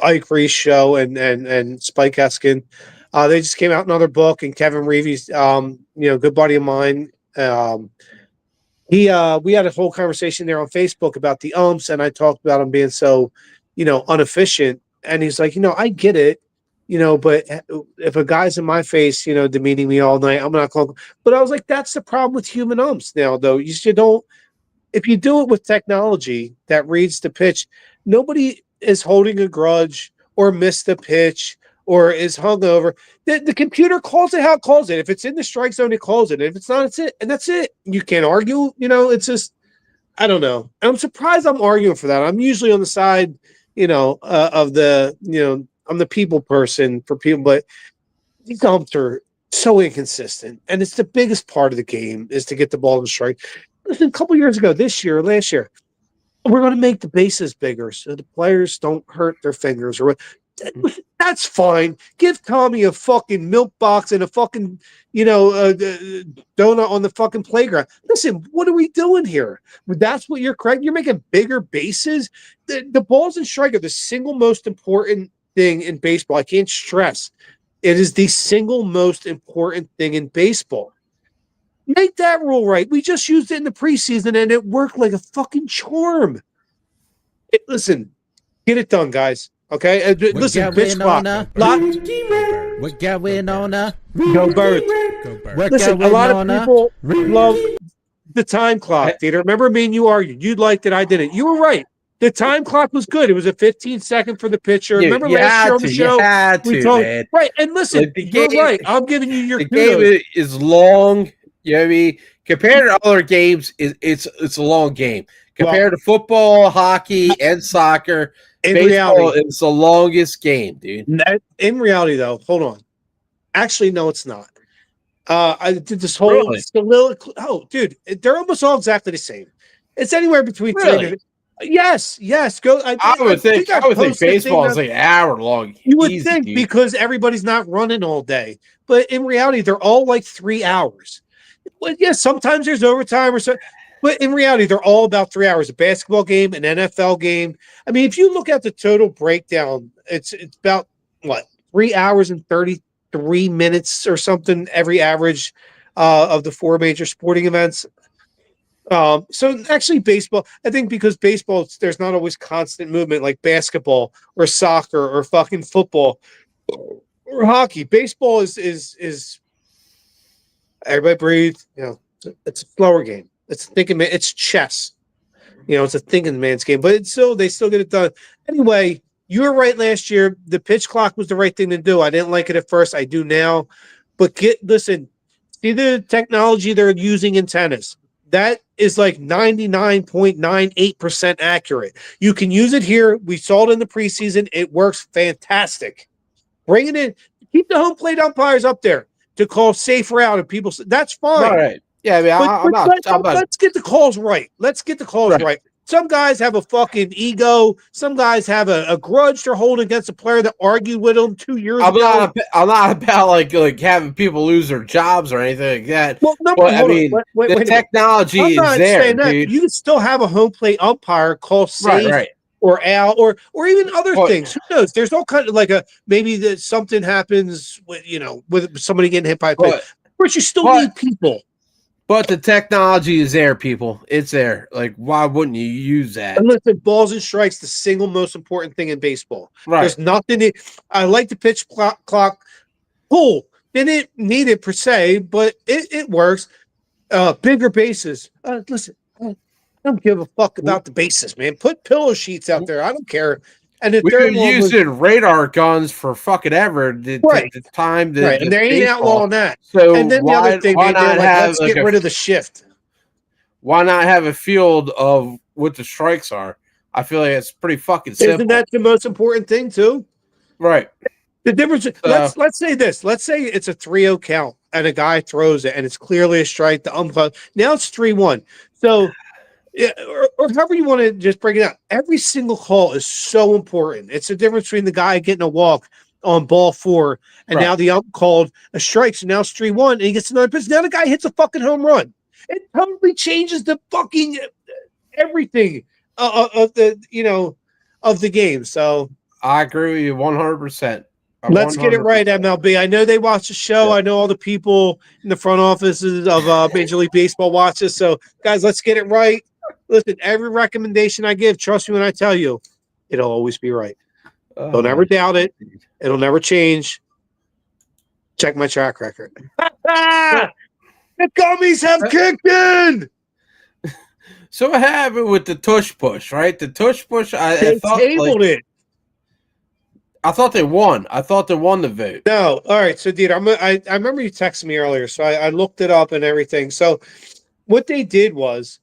Ike Reese show and Spike Eskin. They just came out another book, and Kevin Reeves, good buddy of mine. We had a whole conversation there on Facebook about the umps, and I talked about him being so, inefficient. And he's like, I get it, but if a guy's in my face, demeaning me all night, I'm not calling. But I was like, that's the problem with human umps now, though. You don't. If you do it with technology that reads the pitch, nobody is holding a grudge or missed a pitch or is hungover. The computer calls it how it calls it. If it's in the strike zone, it calls it. If it's not, it's it. And that's it. You can't argue. It's just, I don't know. And I'm surprised I'm arguing for that. I'm usually on the side, of the, I'm the people person for people, but these umps are so inconsistent, and it's the biggest part of the game is to get the ball in strike. Listen, a couple years ago, last year, we're going to make the bases bigger so the players don't hurt their fingers or what. That's fine. Give Tommy a fucking milk box and a fucking, donut on the fucking playground. Listen, what are we doing here? That's what you're correct. You're making bigger bases. The balls and strike are the single most important thing in baseball. I can't stress. It is the single most important thing in baseball. Make that rule right. We just used it in the preseason and it worked like a fucking charm. Listen, get it done, guys. Okay, listen, bitch clock. What going on? Go Birds. Listen, a lot of people love the time clock, DeeTer. Remember me and you argued. You liked it, I didn't. You were right. The time clock was good. It was a 15-second for the pitcher. Dude, remember last year on the show? We told man. Right, and listen, like you're right. I'm giving you your kudos. Game is long. You know what I mean? Compared to other games, it's a long game. Compared to football, hockey, and soccer, in baseball, reality, it's the longest game, dude. In reality, though, hold on. Actually, no, it's not. I did this whole soliloquy. Oh, dude, they're almost all exactly the same. It's anywhere between 3 and yes. Go. I would think baseball is like an hour long. You would think dude. Because everybody's not running all day, but in reality, they're all like 3 hours. Well, yes, sometimes there's overtime or so. But in reality, they're all about 3 hours. A basketball game, an NFL game. I mean, if you look at the total breakdown, it's about, 3 hours and 33 minutes or something every average of the 4 major sporting events. So actually baseball, I think because baseball, there's not always constant movement like basketball or soccer or fucking football or hockey. Baseball is everybody breathe. It's a slower game. It's thinking man. It's chess. It's a thinking man's game, but they still get it done. Anyway, you were right last year. The pitch clock was the right thing to do. I didn't like it at first. I do now. But listen, see the technology they're using in tennis. That is like 99.98% accurate. You can use it here. We saw it in the preseason. It works fantastic. Bring it in. Keep the home plate umpires up there to call safer out. And people say, that's fine. All right. Yeah, I mean, let's get the calls right. Let's get the calls right. Some guys have a fucking ego. Some guys have a grudge they're holding against a player that argued with them 2 years ago. I'm not about like having people lose their jobs or anything like that. Well, no, but I mean, the technology is there, dude. You can still have a home plate umpire call safe or out or even other things. Who knows? There's all kind of maybe that something happens with with somebody getting hit by a pitch. But you still need people. But the technology is there, people. It's there. Like, why wouldn't you use that? And listen, balls and strikes, the single most important thing in baseball. Right. There's nothing. I like the pitch clock. Cool. Didn't need it per se, but it works. Bigger bases. Listen, I don't give a fuck about the bases, man. Put pillow sheets out there. I don't care. And we've been using radar guns for fucking ever. The time, and they ain't outlawing that. So and then the other thing, let's get rid of the shift. Why not have a field of what the strikes are? I feel like it's pretty fucking simple. Isn't that the most important thing too? Right. The difference. Let's say this. Let's say it's a 3-0 count, and a guy throws it, and it's clearly a strike. The umpire now it's 3-1. So. Yeah, or however you want to just break it out. Every single call is so important. It's the difference between the guy getting a walk on ball 4 and now the ump called a strike. So now it's 3-1 and he gets another pitch. Now the guy hits a fucking home run. It totally changes the fucking everything of the game. So I agree with you 100%. Let's get it right, MLB. I know they watch the show. I know all the people in the front offices of Major League Baseball watch this. So, guys, let's get it right. Listen, every recommendation I give, trust me when I tell you, it'll always be right. Don't ever doubt it. It'll never change. Check my track record. The gummies have kicked in. So what happened with the tush push, right? The tush push, they tabled it. I thought they won. I thought they won the vote. No. All right. So, DeeTer, I remember you texted me earlier, so I looked it up and everything. So what they did was,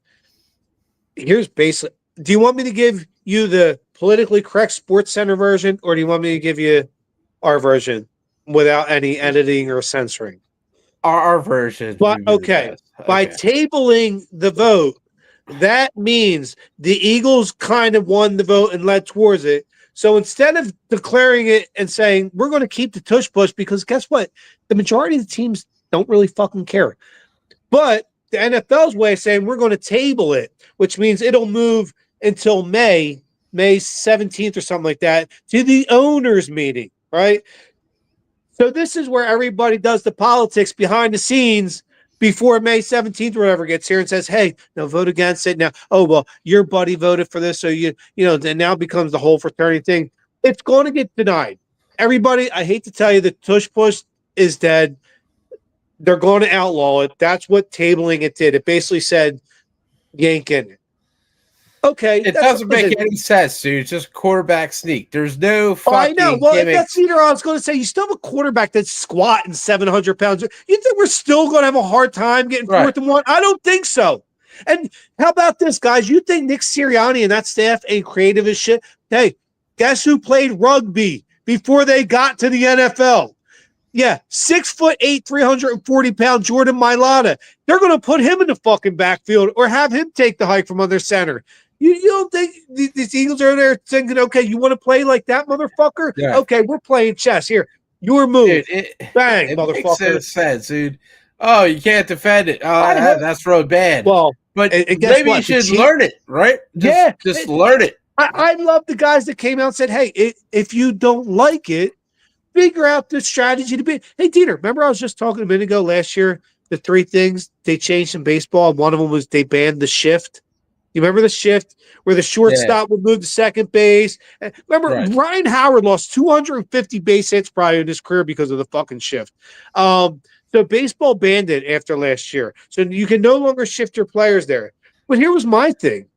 here's basically, do you want me to give you the politically correct Sports Center version, or do you want me to give you our version without any editing or censoring? Our version. But would be the okay, best. by Okay. tabling the vote, that means the Eagles kind of won the vote and led towards it. So instead of declaring it and saying we're going to keep the tush push, because guess what? The majority of the teams don't really fucking care. But the NFL's way of saying we're going to table it, which means it'll move until May 17th or something like that, to the owners' meeting, right? So this is where everybody does the politics behind the scenes before May 17th or whatever gets here and says, hey, no, vote against it. Now, oh, well, your buddy voted for this. So, then now becomes the whole fraternity thing. It's going to get denied. Everybody, I hate to tell you, the tush push is dead. They're going to outlaw it. That's what tabling it did. It basically said, yank in it. Okay. It doesn't make any sense, dude. It's just quarterback sneak. There's no fucking I know. Well, gimmicks. that's either I was going to say, you still have a quarterback that's squatting 700 pounds. You think we're still going to have a hard time getting 4th and 1? I don't think so. And how about this, guys? You think Nick Sirianni and that staff ain't creative as shit? Hey, guess who played rugby before they got to the NFL? Yeah, 6'8", 340-pound Jordan Mailata. They're going to put him in the fucking backfield or have him take the hike from under center. You don't think these Eagles are there thinking, okay, you want to play like that, motherfucker? Yeah. Okay, we're playing chess. Here, your move. Dude, bang, it motherfucker. Makes no sense, dude. Oh, you can't defend it. Oh, that's real bad. Well, but maybe you should learn it, right? Just learn it. I love the guys that came out and said, hey, if you don't like it, figure out the strategy to be. Hey, DeeTer, remember I was just talking a minute ago last year, the 3 things they changed in baseball, and one of them was they banned the shift. You remember the shift where the shortstop would move to second base? Remember, Ryan Howard lost 250 base hits probably in his career because of the fucking shift. So baseball banned it after last year. So you can no longer shift your players there. But here was my thing.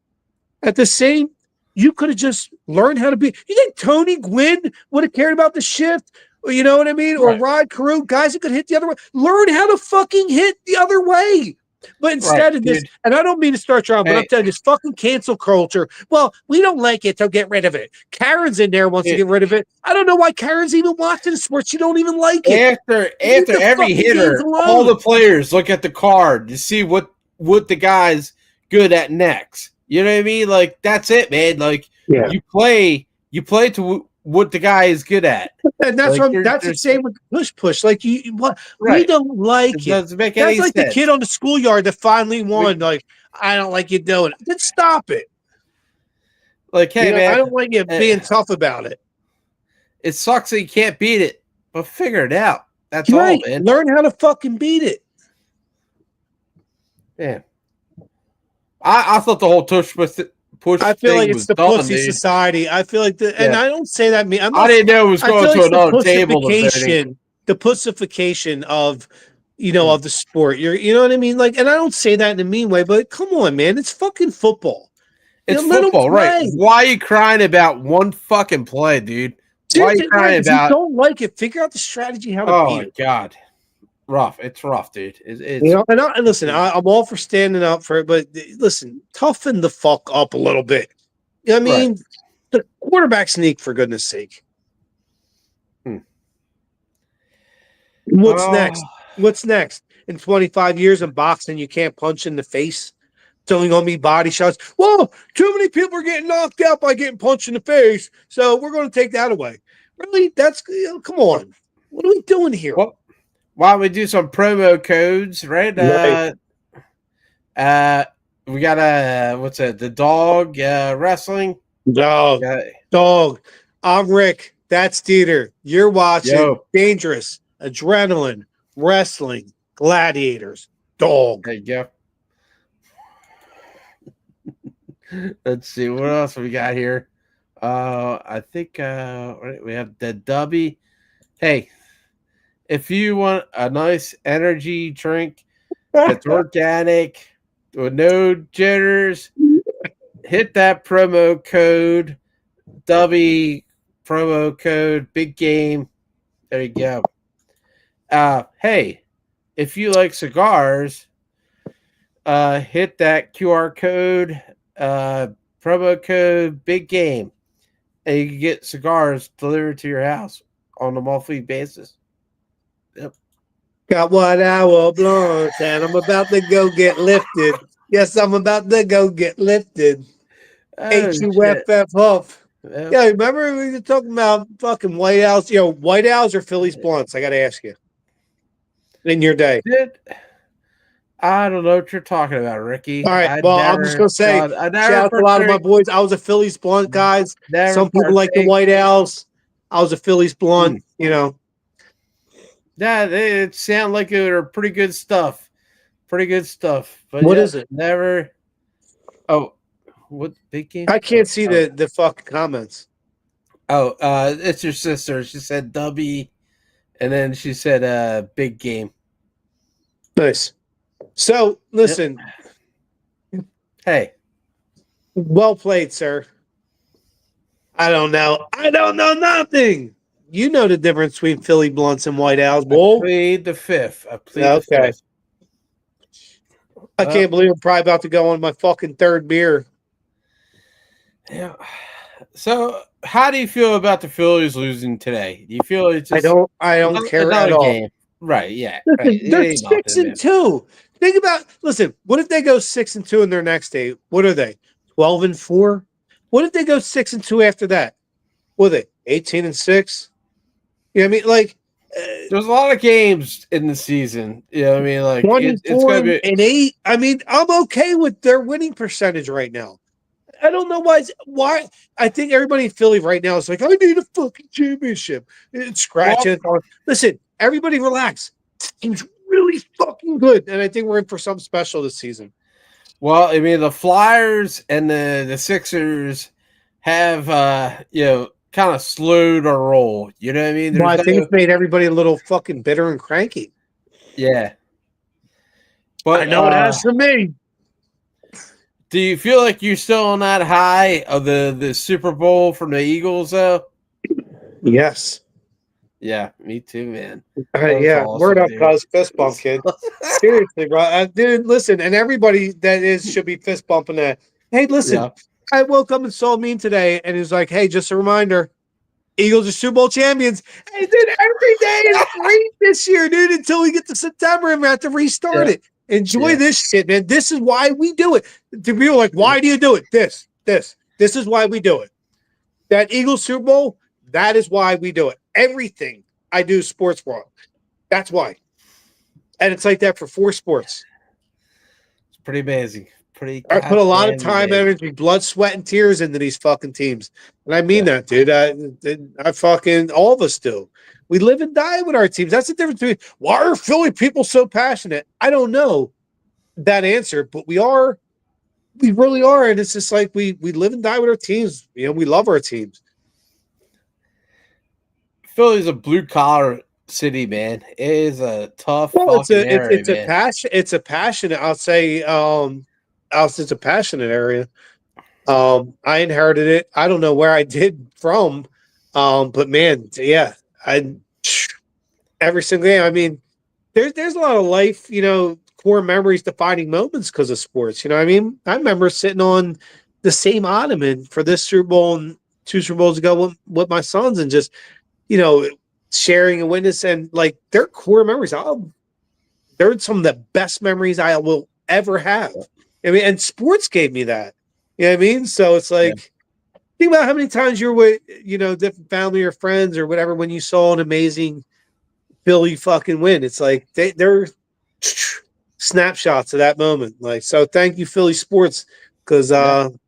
You could have just learned how to be. You think Tony Gwynn would have cared about the shift? Or, you know what I mean? Or Rod Carew, guys that could hit the other way. Learn how to fucking hit the other way. But instead of this, and I don't mean to start trying, but I'm telling you, this fucking cancel culture. Well, we don't like it, so get rid of it. Karen's in there wants to get rid of it. I don't know why Karen's even watching sports. You don't even like it. After every hitter, all the players look at the card to see what the guy's good at next. You know what I mean? Like, that's it, man. Like, you play to what the guy is good at. And that's that's the same with push. Like, we don't like it. Doesn't make any sense. That's like the kid on the schoolyard that finally won. Like, I don't like you doing it. Then stop it. Like, hey, man. I don't like you being tough about it. It sucks that you can't beat it, but figure it out. That's all, man. Learn how to fucking beat it. Yeah. I thought the whole push. I feel like it's the pussy society. I feel like and I don't say that. I didn't know it was going to another table. The pussification of, of the sport. You know what I mean? Like, and I don't say that in a mean way, but come on, man, it's fucking football. It's football, right? Why are you crying about one fucking play, dude? Why are you crying about? If you don't like it, figure out the strategy how to beat it. Oh my god. Rough. It's rough, dude. It's and listen, I'm all for standing up for it, but listen, toughen the fuck up a little bit. You know what I mean? The quarterback sneak, for goodness sake. What's next? What's next? In 25 years in boxing, you can't punch in the face. Telling on me body shots. Well, too many people are getting knocked out by getting punched in the face, so we're going to take that away. Really? That's come on. What are we doing here? Well, why don't we do some promo codes, right? We got what's it? The dog wrestling. Dog. I'm Rick. That's DeeTer. You're watching Dangerous Adrenaline Wrestling Gladiators. Dog. There you go. Let's see what else we got here. I think we have the Dubby. Hey. If you want a nice energy drink that's organic with no jitters, hit that promo code, W promo code, big game. There you go. Hey, if you like cigars, hit that QR code, promo code, big game, and you can get cigars delivered to your house on a monthly basis. Yep. Got 1 hour blunt, and I'm about to go get lifted. Yes, I'm about to go get lifted. HUFF Huff. Yeah, remember we were talking about fucking White Owls? White Owls or Phillies blunts? I got to ask you. In your day. I don't know what you're talking about, Ricky. All right. I'm just going to say, shout out to a lot of my boys. I was a Phillies blunt, guys. Some people like the White Owls. I was a Phillies blunt, Yeah, it sounded like it were pretty good stuff. But what is it? Never. Oh, what big game? I can't see the fucking comments. Oh, it's your sister. She said Dubby, and then she said big game. Nice. So listen. Hey. Well played, sir. I don't know nothing. You know the difference between Philly blunts and White Owls. Bull. I plead the fifth. The fifth. I can't believe I'm probably about to go on my fucking third beer. Yeah. So, how do you feel about the Phillies losing today? Do you feel it's just I don't care at all. Game. Right, yeah. Listen, right. They're 6-2. Think about what if they go 6-2 in their next day? What are they? 12-4? What if they go 6-2 after that? What are they? 18-6? You know what I mean? Like there's a lot of games in the season. You know what I mean? Like 24-8. I mean, I'm okay with their winning percentage right now. I don't know why. I think everybody in Philly right now is like, I need a fucking championship. It's scratching. Listen, everybody relax. This team's really fucking good. And I think we're in for something special this season. Well, I mean, the Flyers and the Sixers have, kind of slowed our roll. You know what I mean? I think it's made everybody a little fucking bitter and cranky. Yeah. But I know it has for me. Do you feel like you're still on that high of the Super Bowl from the Eagles, though? Yes. Yeah, me too, man. Yeah, awesome, word up, cuz fist bump, kid. Seriously, bro. Dude, listen, and everybody that should be fist bumping that. Hey, listen, I woke up and saw a meme today, and he was like, hey, just a reminder, Eagles are Super Bowl champions. Hey, dude, every day is great this year, dude, until we get to September and we have to restart it. Enjoy this shit, man. This is why we do it. To people like, why do you do it? This is why we do it. That Eagles Super Bowl, that is why we do it. Everything I do sports wrong. That's why. And it's like that for 4 sports. It's pretty amazing. I put a lot of time, energy, blood, sweat, and tears into these fucking teams. And I mean that, dude. I fucking, all of us do. We live and die with our teams. That's the difference between why are Philly people so passionate? I don't know that answer, but we are. We really are. And it's just like we live and die with our teams. You know, we love our teams. Philly's a blue collar city, man. It is a tough. Well, it's a passion. It's a passionate. I'll say. It's a passionate area. I inherited it. I don't know where I did from, but man, yeah, every single game. I mean, there's a lot of life, core memories, defining moments because of sports. You know what I mean? I remember sitting on the same ottoman for this Super Bowl and 2 Super Bowls ago with my sons and just, sharing a witness and like their core memories. They're some of the best memories I will ever have. I mean, and sports gave me that. You know what I mean? So it's like, think about how many times you're with, different family or friends or whatever when you saw an amazing Philly fucking win. It's like they're snapshots of that moment. Like, so thank you, Philly sports, because and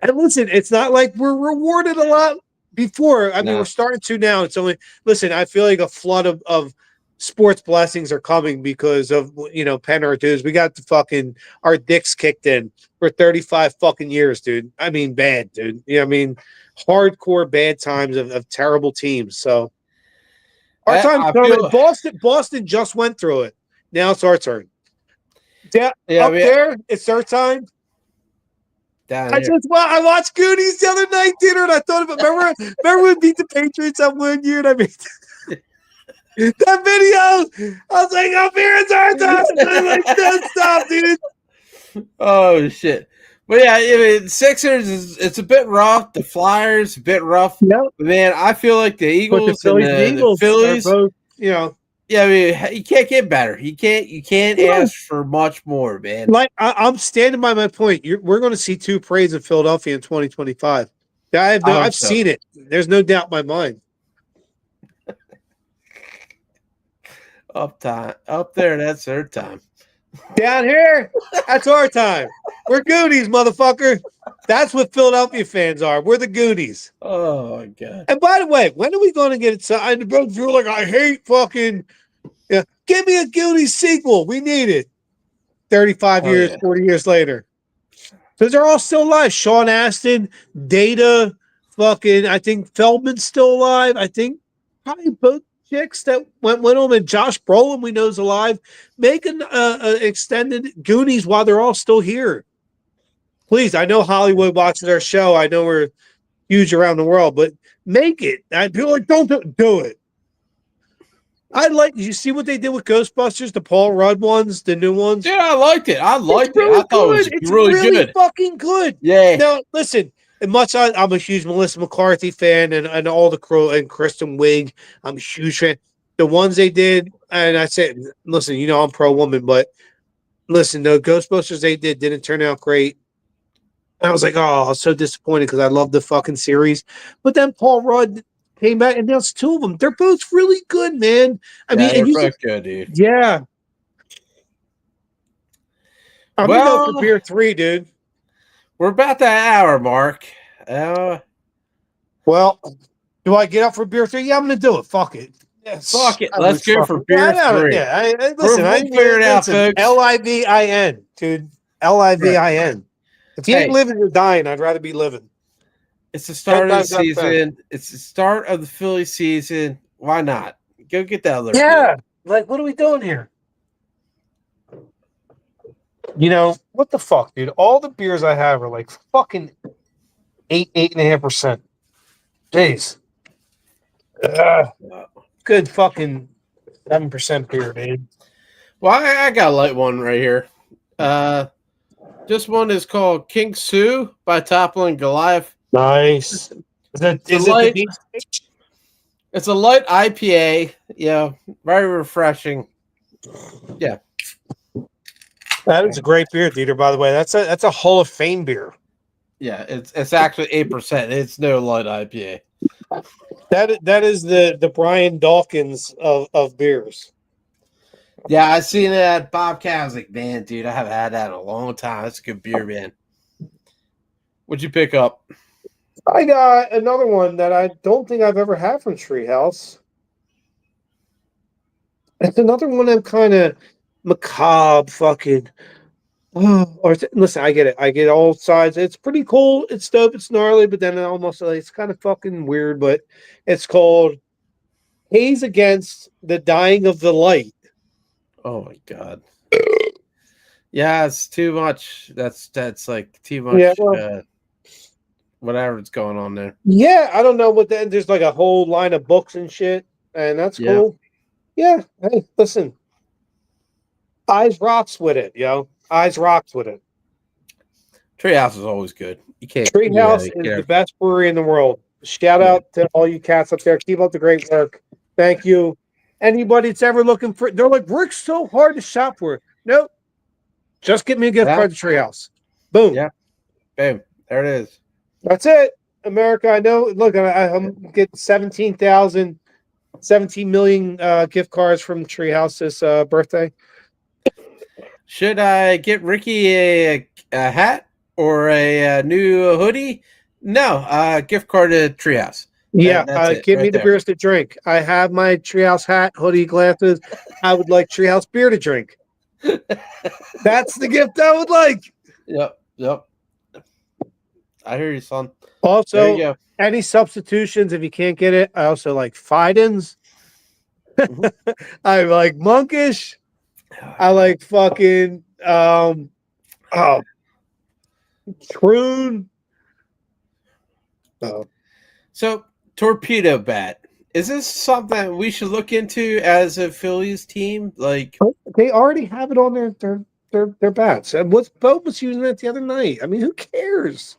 listen, it's not like we're rewarded a lot before. I mean, we're starting to now. It's only I feel like a flood of sports blessings are coming because of paying our dues. We got our dicks kicked in for 35 fucking years, dude. I mean, bad, dude. Hardcore bad times of terrible teams. So our time's coming. Boston just went through it. Now it's our turn. There, it's our time. I watched Goonies the other night, dinner, and I thought about remember we beat the Patriots that one year, and I mean. That video, I was like, up here, it's our time. I'm like, don't stop, dude. Oh, shit. But yeah, I mean, Sixers, it's a bit rough. The Flyers, a bit rough. Yep. Man, I feel like the Eagles the and the Phillies, are both, Yeah, I mean, you can't get better. You can't ask for much more, man. Like I'm standing by my point. We're going to see 2 parades in Philadelphia in 2025. I've So. seen it. There's no doubt in my mind. Up there, that's their time. Down here, that's our time. We're Goonies, motherfucker. That's what Philadelphia fans are. We're the Goonies. Oh my god! And by the way, when are we going to get it? I feel like I hate fucking. Yeah, give me a Goonies sequel. We need it. 35 years, 40 years later. Because they're all still alive. Sean Astin, Data, fucking, I think Feldman's still alive. I think probably both chicks that went home, and Josh Brolin, we know, is alive. Make an extended Goonies while they're all still here. Please, I know Hollywood watches our show. I know we're huge around the world, but make it. I feel like don't do it. You see what they did with Ghostbusters, the Paul Rudd ones, the new ones? Yeah, I liked it. I thought it was really good. Fucking good. Yeah. Now, listen, I'm a huge Melissa McCarthy fan and all the crew and Kristen Wiig. I'm a huge fan. The ones they did, and I said, listen, I'm pro-woman, but listen, the Ghostbusters they didn't turn out great. I was like, oh, I was so disappointed because I love the fucking series. But then Paul Rudd came back, and there's 2 of them. They're both really good, man. They're both good, dude. Yeah. I'm gonna go for beer 3, dude. We're about that hour mark. Well, do I get up for beer 3? Yeah, I'm gonna do it. Fuck it. Yes. Fuck it. Let's go for beer 3. Yeah, listen, I figured it out, folks. LIVIN, dude. LIVIN. If you ain't living, you're dying. I'd rather be living. It's the start of the season. It's the start of the Philly season. Why not? Go get that other beer. Like, what are we doing here? What the fuck, dude? All the beers I have are like fucking 8.5%. Jeez. Good fucking 7% beer, dude. Well, I got a light one right here. This one is called King Sue by Toppling Goliath. Nice. It's a light IPA. Yeah, very refreshing. Yeah. That is a great beer, DeeTer, by the way. That's a Hall of Fame beer. Yeah, it's actually 8%. It's no light IPA. That is the Brian Dawkins of beers. Yeah, I seen it at Bob Kazak, man, dude. I haven't had that in a long time. That's a good beer, man. What'd you pick up? I got another one that I don't think I've ever had from Treehouse. It's another one I'm kind of macabre fucking. Listen, I get it. I get all sides. It's pretty cool. It's dope. It's gnarly, but then it's kind of fucking weird. But it's called Haze Against the Dying of the Light. Oh my god. Yeah, it's too much. That's like too much. Yeah, whatever's going on there. Yeah, I don't know what there's like a whole line of books and shit, and that's cool. Yeah. Hey, listen. Eyes rocks with it, yo. Eyes rocks with it. Treehouse is always good. You can't. Treehouse is the best brewery in the world. Shout out to all you cats up there. Keep up the great work. Thank you. Anybody that's ever looking for, they're like, Rick's so hard to shop for. Nope. Just get me a gift card to Treehouse. Boom. Yeah. Boom. There it is. That's it. America, I know. Look, I'm getting 17 million gift cards from Treehouse this birthday. Should I get Ricky a hat or a new hoodie? No, gift card to Treehouse. Yeah, give me the beers to drink. I have my Treehouse hat, hoodie, glasses. I would like Treehouse beer to drink. That's the gift I would like. Yep. I hear you, son. Also, you any substitutions if you can't get it. I also like Fidens. I like Monkish. I like fucking Troon. So Torpedo Bat. Is this something we should look into as a Phillies team? Like they already have it on their bats. And Bob was using it the other night. I mean, who cares?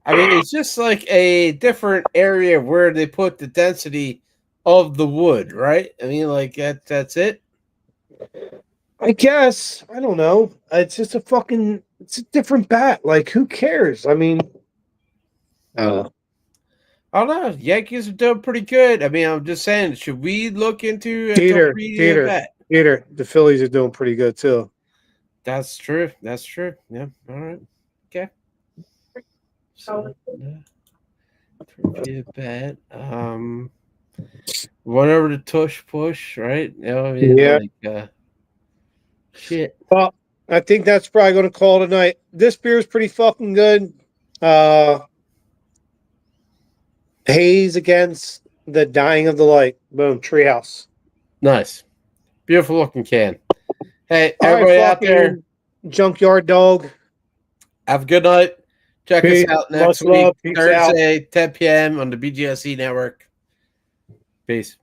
I mean, it's just like a different area where they put the density of the wood, right? I mean, like that's it. I guess. I don't know. It's just it's a different bat. Like, who cares? I mean, I don't know. Yankees are doing pretty good. I mean, I'm just saying, should we look into a DeeTer, the Phillies are doing pretty good too. That's true. That's true. Yeah. All right. Okay. So, pretty bad. Went over to tush push, right? Shit. Well, I think that's probably going to call tonight. This beer is pretty fucking good. Haze against the Dying of the Light. Boom. Treehouse. Nice. Beautiful looking can. Hey, everybody out there. Junkyard Dog. Have a good night. Check us out next week, love. Thursday, 10 p.m. on the BGSE Network. Peace.